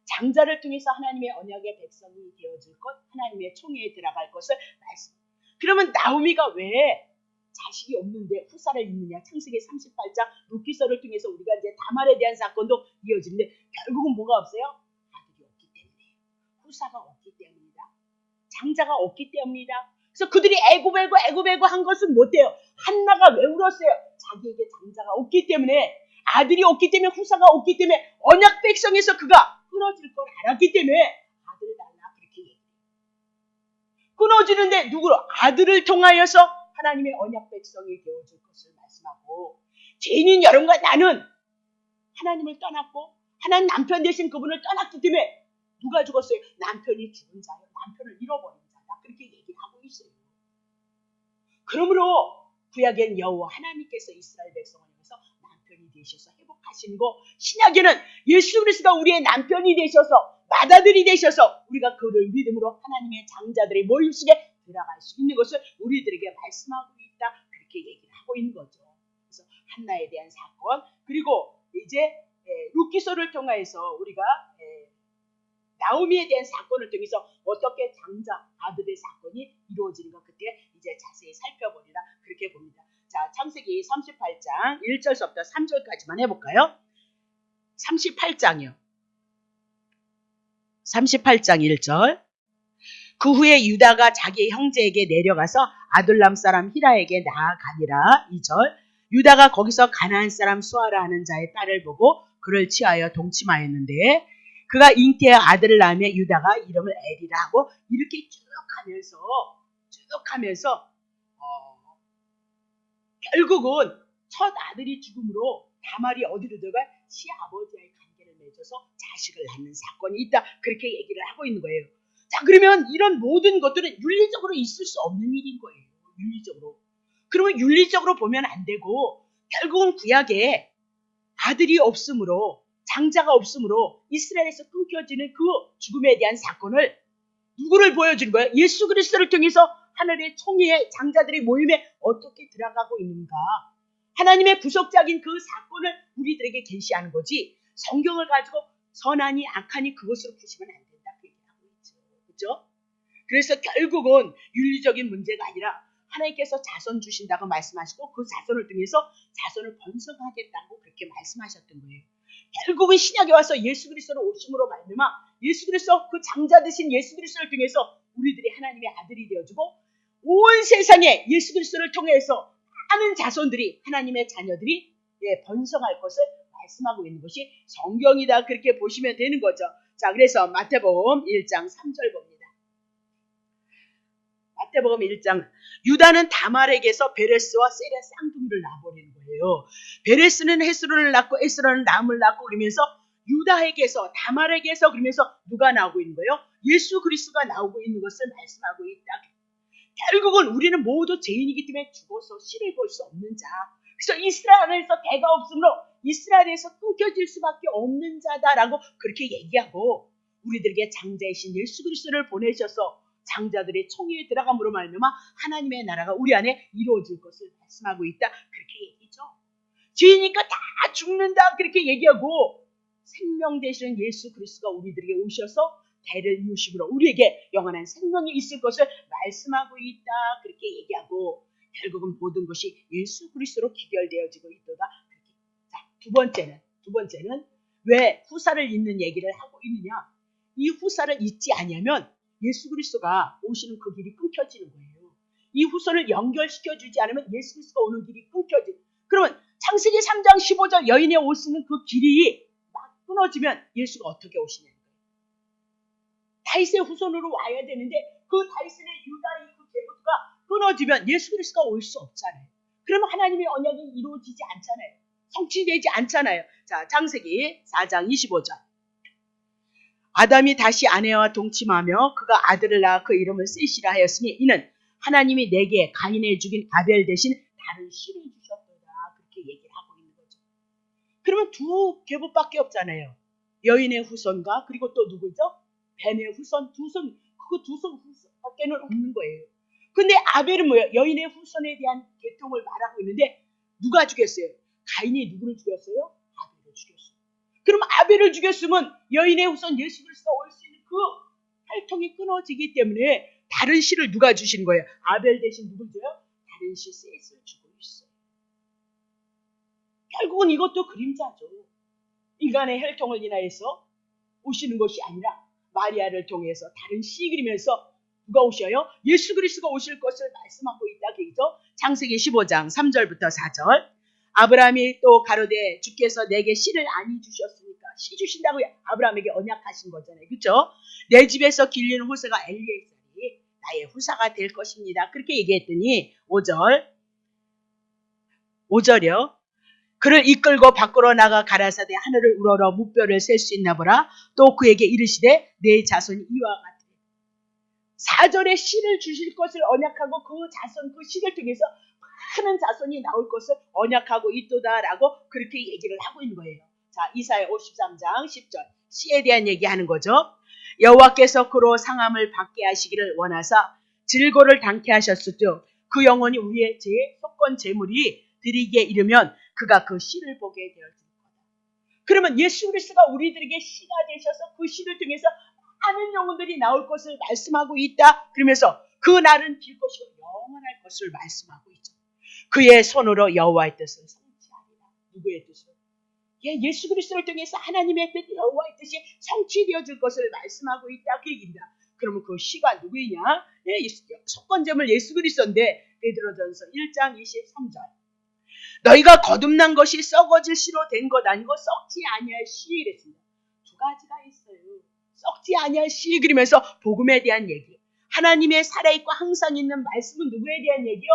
장자를 통해서 하나님의 언약의 백성이 되어질 것, 하나님의 총회에 들어갈 것을 말씀. 그러면 나오미가 왜 자식이 없는데 후사를 잇느냐? 창세기 38장 룻기서를 통해서 우리가 이제 다말에 대한 사건도 이어지는데 결국은 뭐가 없어요? 아들이 없기 때문에, 후사가 없기 때문이다. 장자가 없기 때문이다. 그래서 그들이 애굽애굽 한 것은 못 돼요. 한나가 왜 울었어요? 자기에게 장자가 없기 때문에, 아들이 없기 때문에, 후사가 없기 때문에 언약 백성에서 그가 끊어질 걸 알았기 때문에 아들을 달라 그렇게 얘기해요. 끊어지는데 누구로? 아들을 통하여서 하나님의 언약 백성이 되어줄 것을 말씀하고 죄인인 여러분과 나는 하나님을 떠났고 하나님 남편 대신 그분을 떠났기 때문에 누가 죽었어요? 남편이 죽은 자요. 남편을 잃어버린 자다. 그렇게 얘기를 하고 있어요. 그러므로 구약에는 여호와 하나님께서 이스라엘 백성을 위해서 남편이 되셔서 회복하시는 거, 신약에는 예수 그리스도가 우리의 남편이 되셔서 맏아들이 되셔서 우리가 그를 믿음으로 하나님의 장자들의 모임 속에 들어갈 수 있는 것을 우리들에게 말씀하고 있다. 그렇게 얘기를 하고 있는 거죠. 그래서 한나에 대한 사건, 그리고 이제 룻기서를 통해서 우리가 나오미에 대한 사건을 통해서 어떻게 장자 아들의 사건이 이루어지는가 그때 이제 자세히 살펴보리라 그렇게 봅니다. 자, 창세기 38장 1절부터 3절까지만 해볼까요? 38장이요. 38장 1절. 그 후에 유다가 자기 형제에게 내려가서 아둘람 사람 히라에게 나아가니라. 2절. 유다가 거기서 가나안 사람 수아라 하는 자의 딸을 보고 그를 취하여 동침하였는데 그가 잉태의 아들을 낳으며 유다가 이름을 에리라 하고 이렇게 쭉 하면서 결국은 첫 아들이 죽음으로 다말이 어디로 들어가? 시아버지와의 관계를 맺어서 자식을 낳는 사건이 있다. 그렇게 얘기를 하고 있는 거예요. 자, 그러면 이런 모든 것들은 윤리적으로 있을 수 없는 일인 거예요. 윤리적으로. 그러면 윤리적으로 보면 안 되고 결국은 구약에 아들이 없으므로 장자가 없으므로 이스라엘에서 끊겨지는 그 죽음에 대한 사건을 누구를 보여주는 거예요? 예수 그리스도를 통해서 하늘의 총회의 장자들의 모임에 어떻게 들어가고 있는가. 하나님의 구속적인 그 사건을 우리들에게 계시하는 거지 성경을 가지고 선하니 악하니 그것으로 푸시면 안 된다. 그 얘기하고 있죠. 그렇죠? 그래서 결국은 윤리적인 문제가 아니라 하나님께서 자손 주신다고 말씀하시고 그 자손을 통해서 자손을 번성하겠다고 그렇게 말씀하셨던 거예요. 결국은 신약에 와서 예수 그리스도로 오심으로 말미암아 예수 그리스도 그 장자 되신 예수 그리스도를 통해서 우리들이 하나님의 아들이 되어주고 온 세상에 예수 그리스도를 통해서 많은 자손들이 하나님의 자녀들이 번성할 것을 말씀하고 있는 것이 성경이다. 그렇게 보시면 되는 거죠. 자, 그래서 마태복음 1장 3절 봅니다. 마태복음 1장. 유다는 다말에게서 베레스와 셀의 쌍둥이를 낳아버리는 거예요. 베레스는 헤스론을 낳고 에스론은 남을 낳고 그러면서 유다에게서 다말에게서 그러면서 누가 나오고 있는 거예요? 예수 그리스도가 나오고 있는 것을 말씀하고 있다. 결국은 우리는 모두 죄인이기 때문에 죽어서 씨를 볼 수 없는 자. 그래서 이스라엘에서 대가 없으므로 이스라엘에서 끊겨질 수밖에 없는 자다라고 그렇게 얘기하고 우리들에게 장자이신 예수 그리스도를 보내셔서 장자들의 총회에 들어감으로 말미암아 하나님의 나라가 우리 안에 이루어질 것을 말씀하고 있다. 그렇게 얘기죠. 죄이니까 다 죽는다. 그렇게 얘기하고 생명 되시는 예수 그리스도가 우리들에게 오셔서 대를 이으심으로 우리에게 영원한 생명이 있을 것을 말씀하고 있다. 그렇게 얘기하고 결국은 모든 것이 예수 그리스도로 기결되어지고 있도다. 자, 두 번째는 왜 후사를 잇는 얘기를 하고 있느냐? 이 후사를 잇지 않으면 예수 그리스도가 오시는 그 길이 끊겨지는 거예요. 이 후손을 연결시켜주지 않으면 예수 그리스도가 오는 길이 끊겨지. 그러면 창세기 3장 15절 여인의 오시는 그 길이 막 끊어지면 예수가 어떻게 오시냐는 거예요. 다윗의 후손으로 와야 되는데 그 다윗의 유다의 그 계보가 끊어지면 예수 그리스도가 올 수 없잖아요. 그러면 하나님의 언약이 이루어지지 않잖아요. 성취되지 않잖아요. 자, 창세기 4장 25절. 아담이 다시 아내와 동침하며 그가 아들을 낳아 그 이름을 셋이라 하였으니 이는 하나님이 내게 가인을 죽인 아벨 대신 다른 씨를 주셨도다. 그렇게 얘기를 하고 있는 거죠. 그러면 두 계보밖에 없잖아요. 여인의 후손과 그리고 또 누구죠? 벤의 후손, 두 손 후손밖에는 없는 거예요. 근데 아벨은 뭐예요? 여인의 후손에 대한 계통을 말하고 있는데 누가 죽였어요? 가인이 누구를 죽였어요? 아벨을 죽였어요. 그럼 아벨을 죽였으면 여인의 후손 예수 그리스도가 올 수 있는 그 혈통이 끊어지기 때문에 다른 씨를 누가 주신 거예요? 아벨 대신 누굴 줘요? 다른 씨 셋을 주고 있어요. 결국은 이것도 그림자죠. 인간의 혈통을 인하여서 오시는 것이 아니라 마리아를 통해서 다른 씨 그리면서 누가 오셔요? 예수 그리스도가 오실 것을 말씀하고 있다. 그죠? 창세기 15장 3절부터 4절. 아브라함이 또 가로되 주께서 내게 씨를 아니 주셨으니까 씨 주신다고 아브라함에게 언약하신 거잖아요. 그렇죠? 내 집에서 길리는 후사가 엘리에셀이 나의 후사가 될 것입니다. 그렇게 얘기했더니 5절이요. 그를 이끌고 밖으로 나가 가라사대 하늘을 우러러 무뼈를 셀 수 있나 보라. 또 그에게 이르시되 내 자손이 이와 같으리. 4절에 씨를 주실 것을 언약하고 그 자손 그 씨를 통해서 많은 자손이 나올 것을 언약하고 있도다라고 그렇게 얘기를 하고 있는 거예요. 자, 이사야 53장 10절 씨에 대한 얘기하는 거죠. 여호와께서 그로 상함을 받게 하시기를 원하사 질고를 당케 하셨으며 그 영혼이 우리의 제 속건 제물이 드리기에 이르면 그가 그 씨를 보게 되었을 거다. 그러면 예수 그리스도가 우리들에게 씨가 되셔서 그 씨를 통해서 많은 영혼들이 나올 것을 말씀하고 있다. 그러면서 그 날은 길 것이고 영원할 것을 말씀하고 있죠. 그의 손으로 여호와의 뜻을 성취하리라. 누구의 뜻을? 예수 그리스도를 통해서 하나님의 뜻, 여호와의 뜻이 성취되어질 것을 말씀하고 있다. 그 얘기입니다. 그러면 그 씨가 누구이냐? 속건제물 예수 그리스도인데 베드로전서 1장 23절 너희가 거듭난 것이 썩어질 씨로 된 것 아니고 썩지 아니할 씨 이랬습니다. 두 가지가 있어요. 썩지 아니할 씨 그러면서 복음에 대한 얘기. 하나님의 살아있고 항상 있는 말씀은 누구에 대한 얘기요?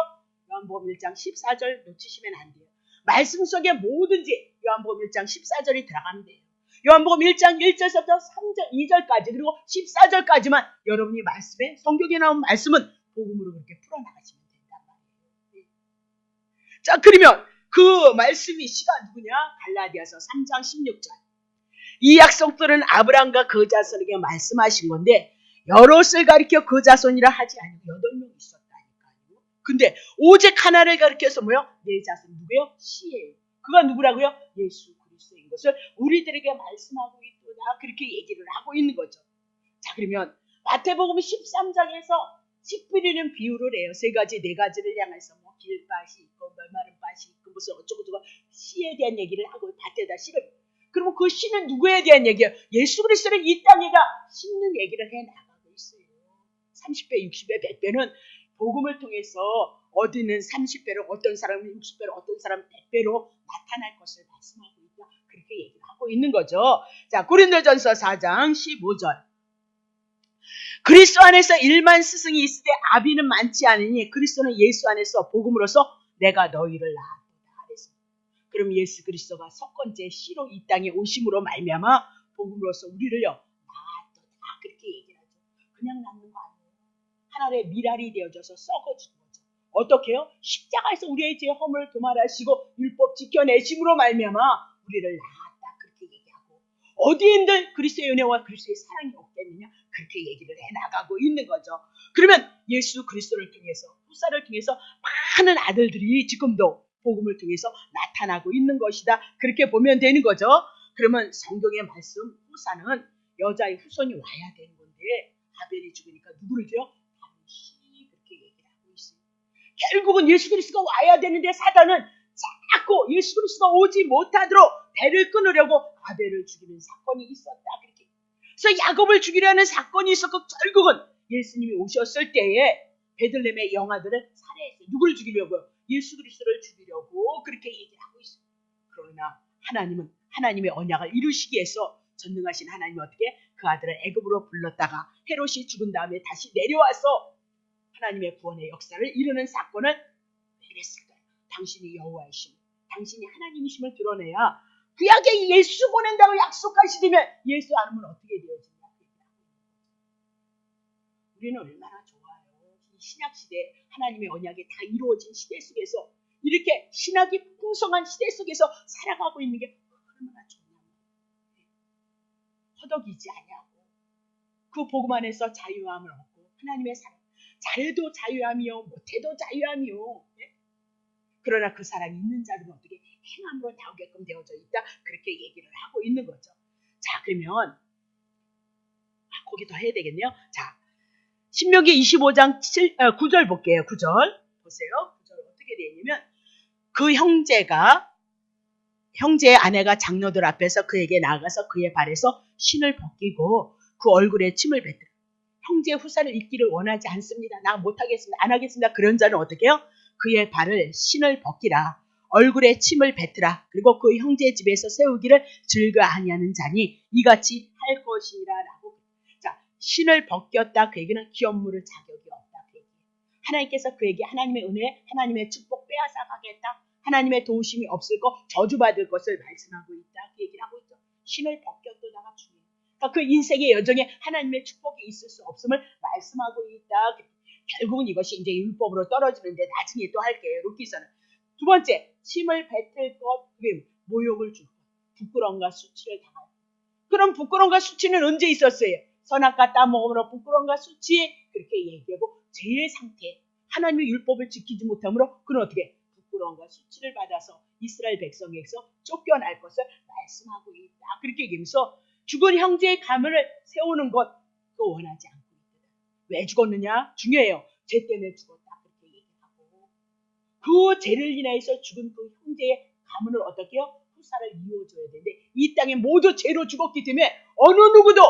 요한복음 1장 14절 놓치시면 안 돼요. 말씀 속에 뭐든지 요한복음 1장 14절이 들어가면 돼요. 요한복음 1장 1절부터 3절, 2절까지 그리고 14절까지만 여러분이 말씀에 성경에 나온 말씀은 복음으로 그렇게 풀어나가시면 된단 말이에요. 자, 그러면 그 말씀이 씨가 누구냐? 갈라디아서 3장 16절. 이 약속들은 아브라함과 그 자손에게 말씀하신 건데 여럿을 가리켜 그 자손이라 하지 아니고 8명 있었다니까요. 근데 오직 하나를 가리켜서 뭐요? 내 자손 누구예요? 씨예요. 그가 누구라고요? 예수 그리스도인 것을 우리들에게 말씀하고 있구나. 그렇게 얘기를 하고 있는 거죠. 자, 그러면 마태복음 13장에서 씨 뿌리는 비유를 해요. 세 가지, 네 가지를 향해서 뭐 길밭이 있고 메마른 밭이 있고 무슨 어쩌고저쩌고 씨에 대한 얘기를 하고 밭에다 씨를. 그러면 그 씨는 누구에 대한 얘기예요? 예수 그리스도를 이 땅에다 심는 얘기를 해 나가고 있어요. 30배, 60배, 100배는 복음을 통해서 어디는 30배로 어떤 사람은 60배로 어떤 사람은 100배로 나타날 것을 말씀하고 있다. 그렇게 얘기를 하고 있는 거죠. 자, 고린도전서 4장 15절. 그리스도 안에서 1만 스승이 있을 때 아비는 많지 않으니 그리스도는 예수 안에서 복음으로서 내가 너희를 낳았다. 그럼 예수 그리스도가 첫 번째 씨로 이 땅에 오심으로 말미암아 복음으로서 우리를요 낳았다. 그렇게 얘기를 하죠. 그냥 낳는 거 아니에요. 하나의 미랄이 되어져서 썩어지는 거죠. 어떻게 해요? 십자가에서 우리의 죄 허물을 도말하시고 율법 지켜내심으로 말미암아 우리를 낳았다. 그렇게 얘기하고 어디인들 그리스도의 은혜와 그리스도의 사랑이 없겠느냐? 그렇게 얘기를 해나가고 있는 거죠. 그러면 예수 그리스도를 통해서 후사를 통해서 많은 아들들이 지금도 복음을 통해서 나타나고 있는 것이다. 그렇게 보면 되는 거죠. 그러면 성경의 말씀 후사는 여자의 후손이 와야 되는 건데 아벨이 죽으니까 누구를 줘요? 당시 그렇게 얘기를 하고 있어요. 결국은 예수 그리스도가 와야 되는데 사단은 자꾸 예수 그리스도가 오지 못하도록 배를 끊으려고 아벨을 죽이는 사건이 있었다. 그렇게. 그래서 야곱을 죽이려는 사건이 있었고 결국은 예수님이 오셨을 때에 베들레헴의 영아들을 살해했어요. 누구를 죽이려고요? 예수 그리스도를 죽이려고 그렇게 얘기를 하고 있어요. 그러나 하나님은 하나님의 언약을 이루시기 위해서 전능하신 하나님이 어떻게 그 아들을 애굽으로 불렀다가 헤롯이 죽은 다음에 다시 내려와서 하나님의 구원의 역사를 이루는 사건을 이랬을까요? 당신이 여호와이심을, 당신이 하나님이심을 드러내야 구약에 예수 보낸다고 약속하시면 예수 않으면 어떻게 되어지냐. 우리는 얼마나 좋아요. 이 신약시대 하나님의 언약이 다 이루어진 시대 속에서 이렇게 신학이 풍성한 시대 속에서 살아가고 있는 게 얼마나 좋냐고. 허덕이지 아니하고 그 복음 안에서 자유함을 얻고 하나님의 사랑. 잘해도 자유함이요 못해도 자유함이요. 그러나 그 사랑이 있는 자들은 어떻게 행함으로 나오게끔 되어져 있다. 그렇게 얘기를 하고 있는 거죠. 자, 그러면 거기 더 해야 되겠네요. 자, 신명기 25장 9절 볼게요. 9절 보세요. 9절 어떻게 되어 있냐면 그 형제의 아내가 장로들 앞에서 그에게 나아가서 그의 발에서 신을 벗기고 그 얼굴에 침을 뱉더라. 형제 후사를 잊기를 원하지 않습니다. 나 못하겠습니다. 안 하겠습니다. 그런 자는 어떻게 해요? 그의 발을 신을 벗기라. 얼굴에 침을 뱉으라. 그리고 그 형제 집에서 세우기를 즐겨 아니하는 자니 이같이 할 것이니라 라고. 자, 신을 벗겼다. 그 얘기는 기업물을 자격이 없다. 그 얘기. 하나님께서 그에게 하나님의 은혜, 하나님의 축복 빼앗아 가겠다. 하나님의 도우심이 없을 것, 저주받을 것을 말씀하고 있다. 그 얘기를 하고 있죠. 신을 벗겼다가 중요해요. 그러니까 그 인생의 여정에 하나님의 축복이 있을 수 없음을 말씀하고 있다. 결국은 이것이 이제 율법으로 떨어지는데 나중에 또 할게요. 루키서는. 두 번째, 침을 뱉을 것, 모욕을 줄 것, 부끄러움과 수치를 당할 것. 그럼 부끄러움과 수치는 언제 있었어요? 선악과 따먹음으로 부끄러움과 수치, 그렇게 얘기하고 죄의 상태, 하나님의 율법을 지키지 못함으로 그는 어떻게 부끄러움과 수치를 받아서 이스라엘 백성에게서 쫓겨날 것을 말씀하고 있다. 그렇게 얘기하면서 죽은 형제의 가문을 세우는 것, 그거 원하지 않고 있다. 왜 죽었느냐? 중요해요. 죄 때문에 죽었다. 그렇게 얘기하고 그 죄를 인하여서 죽은 그 형제의 가문을 어떻게 해요? 후사를 이어줘야 되는데 이 땅에 모두 죄로 죽었기 때문에 어느 누구도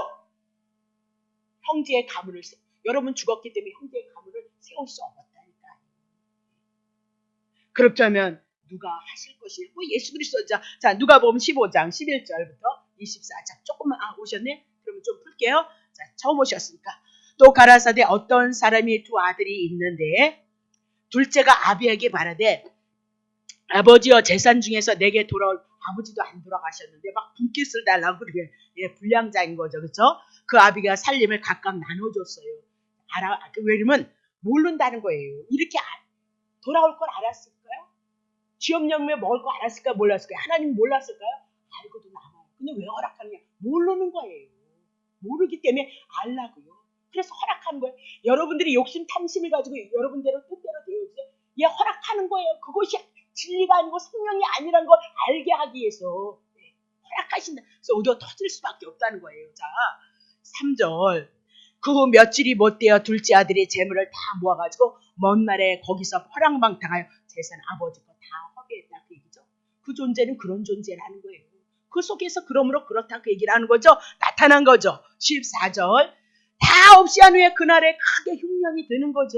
형제의 가문을 여러분 죽었기 때문에 형제의 가문을 세울 수 없었다니까요. 그렇다면 누가 하실 것이에요? 예수 그리스도죠. 자, 누가복음 15장 11절부터 24장 조금만 오셨네? 그러면 좀 풀게요. 자, 처음 오셨으니까. 또 가라사대 어떤 사람이 두 아들이 있는데 둘째가 아비에게 말하되 아버지여 재산 중에서 내게 돌아올 아버지도 안 돌아가셨는데 막 분깃을 달라고 그렇게 불량자인 거죠. 그렇죠? 그 아비가 살림을 각각 나눠줬어요. 왜냐면 모른다는 거예요. 이렇게 돌아올 걸 알았을까요? 지업령에 먹을 거 알았을까요? 몰랐을까요? 하나님 몰랐을까요? 알고도 남아요. 근데 왜 허락하느냐? 모르는 거예요. 모르기 때문에 알라고요. 그래서 허락하는 거예요. 여러분들이 욕심 탐심을 가지고 여러분대로 뜻대로 되어주세요. 얘 허락하는 거예요. 그것이 진리가 아니고 생명이 아니라는 걸 알게 하기 위해서 허락하신다. 그래서 어디가 터질 수밖에 없다는 거예요. 자, 3절. 그 후 며칠이 못되어 둘째 아들이 재물을 다 모아가지고 먼 날에 거기서 허랑방탕하여 재산 아버지 거 다 허비했다. 그 얘기죠. 그 존재는 그런 존재라는 거예요. 그 속에서 그러므로 그렇다 그 얘기를 하는 거죠. 나타난 거죠. 14절. 다 없이 한 후에 그날에 크게 흉년이 드는 거죠.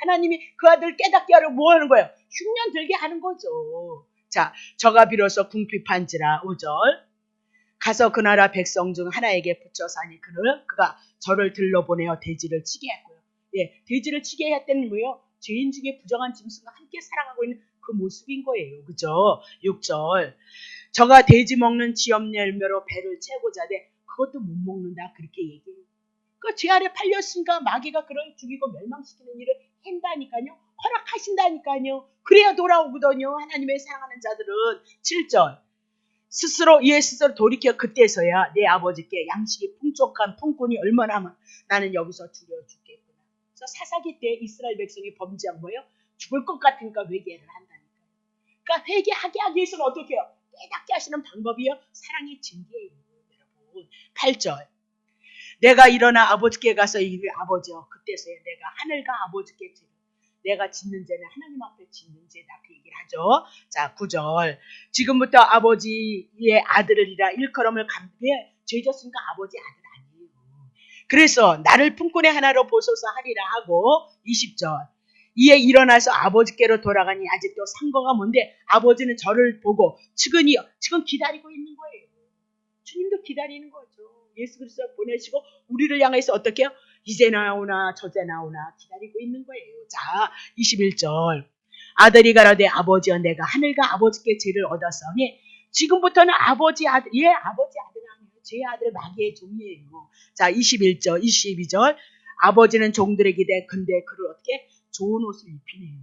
하나님이 그 아들 깨닫게 하려고 뭐 하는 거예요? 흉년 들게 하는 거죠. 자, 저가 비로소 궁핍한지라 5절. 가서 그 나라 백성 중 하나에게 붙여 사니 그가 저를 들러보내어 돼지를 치게 했고요. 돼지를 치게 했다는 뭐예요? 죄인 중에 부정한 짐승과 함께 살아가고 있는 그 모습인 거예요. 그죠? 6절. 저가 돼지 먹는 지엄 열매로 배를 채고자 돼 그것도 못 먹는다. 그렇게 얘기해요. 그 죄 아래 팔렸으니까 마귀가 그를 죽이고 멸망시키는 일을 한다니까요. 허락하신다니까요. 그래야 돌아오거든요. 하나님의 사랑하는 자들은. 7절. 이에 스스로 돌이켜 그때서야 내 아버지께 양식이 풍족한 품꾼이 얼마나 하면 나는 여기서 죽여 죽겠구나. 그래서 사사기 때 이스라엘 백성이 범죄한 거예요. 죽을 것 같으니까 회개를 한다니까요. 그러니까 회개하게 하기 위해서는 어떻게 해요? 깨닫게 하시는 방법이요. 사랑의 징계예요. 여러분. 8절. 내가 일어나 아버지께 가서 이르되 아버지여 그때서야 내가 하늘과 아버지께 내가 짓는 죄는 하나님 앞에 짓는 죄다. 그 얘기를 하죠. 자, 9절. 지금부터 아버지의 아들이라 일컬음을 감비해 죄졌으니까 아버지 아들 아니에요. 그래서 나를 품꾼의 하나로 보소서 하리라 하고 20절. 이에 일어나서 아버지께로 돌아가니 아직도 상거가 뭔데 아버지는 저를 보고 지금 기다리고 있는 거예요. 주님도 기다리는 거죠. 예수 그리스도 보내시고 우리를 향해서 어떻게 해요? 이제 나오나 저제 나오나 기다리고 있는 거예요. 자, 21절. 아들이 가라되 아버지여 내가 하늘과 아버지께 죄를 얻었으니 지금부터는 아버지 아들, 아버지 아들 아니에요. 제 아들 마귀의 종이에요. 자, 21절, 22절. 아버지는 종들에게 기대 근데 그를 어떻게 좋은 옷을 입히네요.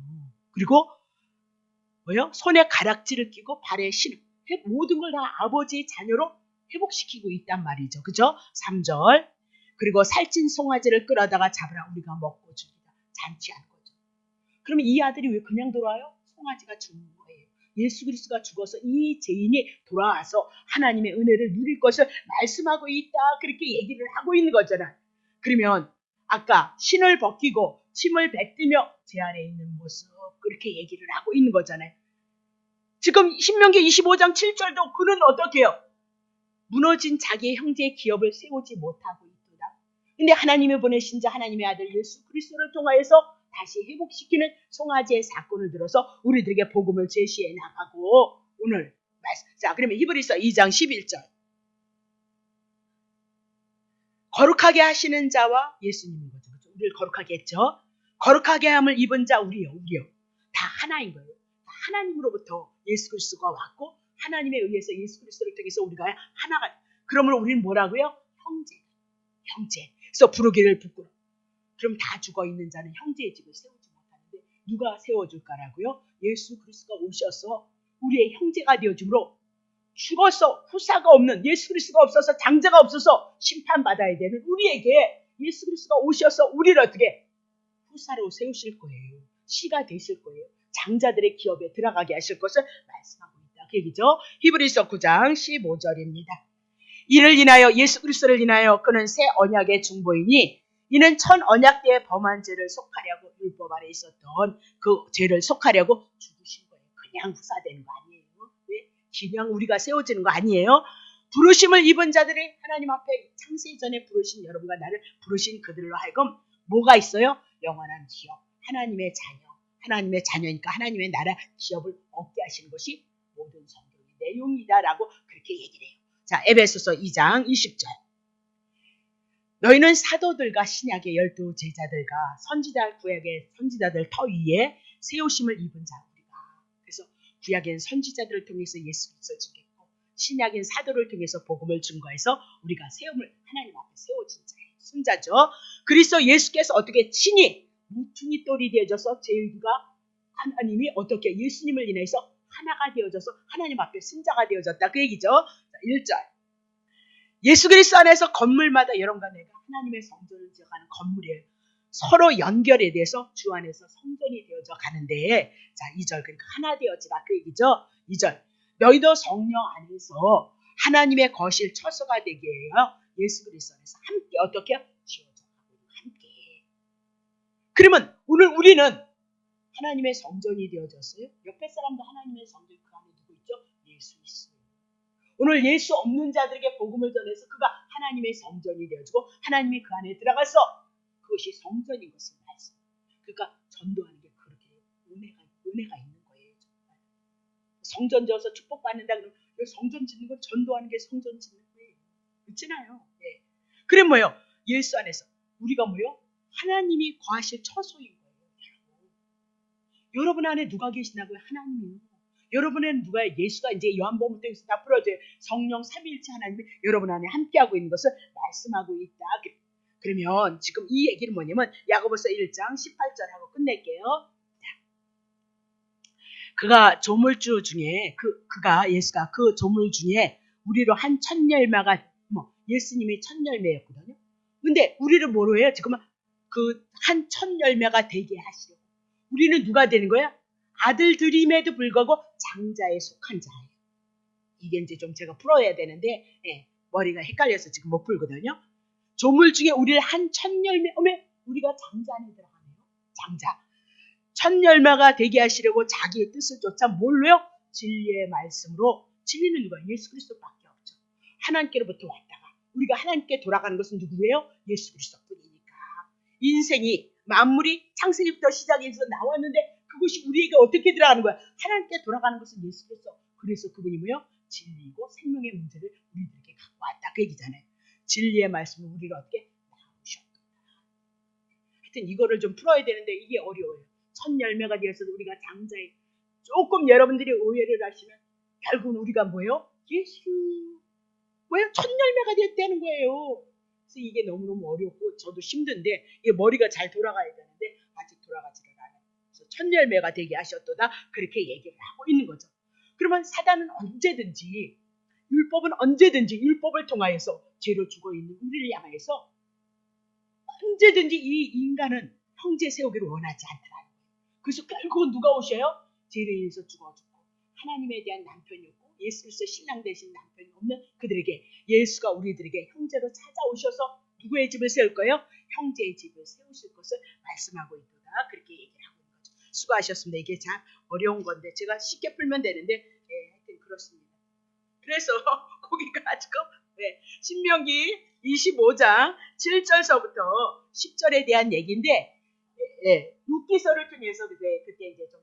그리고 뭐요? 손에 가락지를 끼고 발에 신을 모든 걸 다 아버지의 자녀로 회복시키고 있단 말이죠. 그죠? 3절. 그리고 살찐 송아지를 끌어다가 잡으라 우리가 먹고 죽이다. 잔치한 거죠. 그러면 이 아들이 왜 그냥 돌아와요? 송아지가 죽는 거예요. 예수 그리스도가 죽어서 이 죄인이 돌아와서 하나님의 은혜를 누릴 것을 말씀하고 있다. 그렇게 얘기를 하고 있는 거잖아요. 그러면 아까 신을 벗기고 침을 뱉으며 제 안에 있는 모습 그렇게 얘기를 하고 있는 거잖아요. 지금 신명기 25장 7절도 그는 어떻게 해요? 무너진 자기의 형제의 기업을 세우지 못하고 있도다. 근데 하나님이 보내신 자 하나님의 아들 예수 그리스도를 통하여서 다시 회복시키는 송아지의 사건을 들어서 우리들에게 복음을 제시해 나가고 오늘 말씀. 자, 그러면 히브리서 2장 11절. 거룩하게 하시는 자와 예수님인 거죠. 우리를 거룩하게 했죠. 거룩하게 함을 입은 자 우리요. 다 하나인 거예요. 다 하나님으로부터 예수 그리스도가 왔고 하나님에 의해서 예수 그리스도를 통해서 우리가 하나가. 그러므로 우리는 뭐라고요? 형제. 그래서 부르기를 부끄러워. 그럼 다 죽어 있는 자는 형제의 집을 세우지 못하는데 누가 세워줄까라고요? 예수 그리스도가 오셔서 우리의 형제가 되어줌으로 죽어서 후사가 없는 예수 그리스도가 없어서 장자가 없어서 심판받아야 되는 우리에게 예수 그리스도가 오셔서 우리를 어떻게 후사로 세우실 거예요. 씨가 되실 거예요. 장자들의 기업에 들어가게 하실 것을 말씀하고 있다. 그 얘기죠. 히브리서 9장 15절입니다. 이를 인하여 예수 그리스도를 인하여 그는 새 언약의 중보이니 이는 첫 언약 때의 범한 죄를 속하려고 율법 아래 있었던 그 죄를 속하려고 죽으신 거예요. 그냥 후사되는 거 아니에요. 네? 그냥 우리가 세워지는 거 아니에요. 부르심을 입은 자들이 하나님 앞에 창세 전에 부르신 여러분과 나를 부르신 그들로 하여금 뭐가 있어요? 영원한 기업, 하나님의 자녀, 하나님의 자녀니까 하나님의 나라 기업을 얻게 하시는 것이 모든 성경의 내용이다라고 그렇게 얘기를 해요. 자, 에베소서 2장 20절. 너희는 사도들과 신약의 12 제자들과 선지자 구약의 선지자들 터 위에 세우심을 입은 자 우리가. 그래서 구약엔 선지자들을 통해서 예수 그리스도를 증거했고 신약인 사도를 통해서 복음을 증거해서 우리가 세움을 하나님 앞에 세워진 자예요. 순자죠. 그리스도 예수께서 어떻게 친히 모퉁이 돌이 되어져서 저희가 하나님이 어떻게 예수님을 인해서 하나가 되어져서 하나님 앞에 승자가 되어졌다. 그 얘기죠. 자, 1절. 예수 그리스도 안에서 건물마다 여러분과 내가 하나님의 성전을 지어가는 건물이에요. 서로 연결에 대해서 주 안에서 성전이 되어져 가는데 자 2절 그러니까 하나 되어지라 그 얘기죠. 2절 너희도 성령 안에서 하나님의 거실 처소가 되게 해요. 예수 그리스도 안에서 함께 어떻게 지어져 가고 함께. 그러면 오늘 우리는 하나님의 성전이 되어졌어요. 옆에 사람도 하나님의 성전 그 안에 누구 있죠? 예수 있어요. 오늘 예수 없는 자들에게 복음을 전해서 그가 하나님의 성전이 되어지고 하나님이 그 안에 들어가서 그것이 성전인 것을 말씀. 그러니까 전도하는 게 그렇게 은혜가 있는 거예요. 정말. 성전 지어서 축복받는다 그러면 성전 짓는 건 전도하는 게 성전 짓는 거예요. 그렇잖아요. 네. 그래 뭐예요? 예수 안에서 우리가 뭐예요? 하나님이 거하실 처소인 거예요. 여러분 안에 누가 계시냐고요? 하나님이요. 여러분은 누가 예수가 이제 요한복음 때에서 다 풀어줘요. 성령 삼위일체 하나님이 여러분 안에 함께하고 있는 것을 말씀하고 있다. 그러면 지금 이 얘기는 뭐냐면 야고보서 1장 18절하고 끝낼게요. 그가 조물주 중에 그가 예수가 그 조물 중에 우리로 한 첫 열매가 예수님이 첫 열매였거든요. 근데 우리를 뭐로 해요? 지금 그 한 첫 열매가 되게 하시려고. 우리는 누가 되는 거야? 아들들임에도 불구하고 장자에 속한 자예요. 이게 이제 좀 제가 풀어야 되는데 머리가 헷갈려서 지금 못 풀거든요. 조물 중에 우리를 한 첫 열매, 우리가 장자 안에 들어가네요. 장자. 첫 열매가 되게 하시려고 자기의 뜻을 쫓아 뭘로요? 진리의 말씀으로. 진리는 누가? 예수 그리스도밖에 없죠. 하나님께로부터 왔다가 우리가 하나님께 돌아가는 것은 누구예요? 예수 그리스도뿐이니까. 인생이 만물이 창세기부터 시작해서 나왔는데 그것이 우리에게 어떻게 들어가는 거야? 하나님께 돌아가는 것은 예수 그리스도. 그래서 그분이 뭐예요? 진리고 생명의 문제를 우리들에게 갖고 왔다. 그 얘기잖아요. 진리의 말씀을 우리를 어떻게 나오셨다. 하여튼 이거를 좀 풀어야 되는데 이게 어려워요. 첫 열매가 되어서도 우리가 장자에 조금 여러분들이 오해를 하시면 결국은 우리가 뭐예요? 예수. 왜요? 첫 열매가 됐다는 거예요. 그래서 이게 너무너무 어렵고 저도 힘든데 이게 머리가 잘 돌아가야 되는데 아직 돌아가지를 않아요. 그래서 첫 열매가 되게 하셨도다 그렇게 얘기를 하고 있는 거죠. 그러면 사단은 언제든지 율법은 언제든지 율법을 통하여서 죄로 죽어있는 우리를 향하여서 언제든지 이 인간은 형제 세우기를 원하지 않더라고요. 그래서 결국은 누가 오셔요? 죄를 인해서 죽어죽고 하나님에 대한 남편이 없고 예수 그리스도 신랑 되신 남편이 없는 그들에게 예수가 우리들에게 형제로 찾아오셔서 누구의 집을 세울 거예요? 형제의 집을 세우실 것을 말씀하고 있다. 그렇게 얘기를 하고 있는 거죠. 수고하셨습니다. 이게 참 어려운 건데 제가 쉽게 풀면 되는데 하여튼 그렇습니다. 그래서 거기가 지금 신명기 25장 7절서부터 10절에 대한 얘기인데 룻기서를 통해서 그때 이제 좀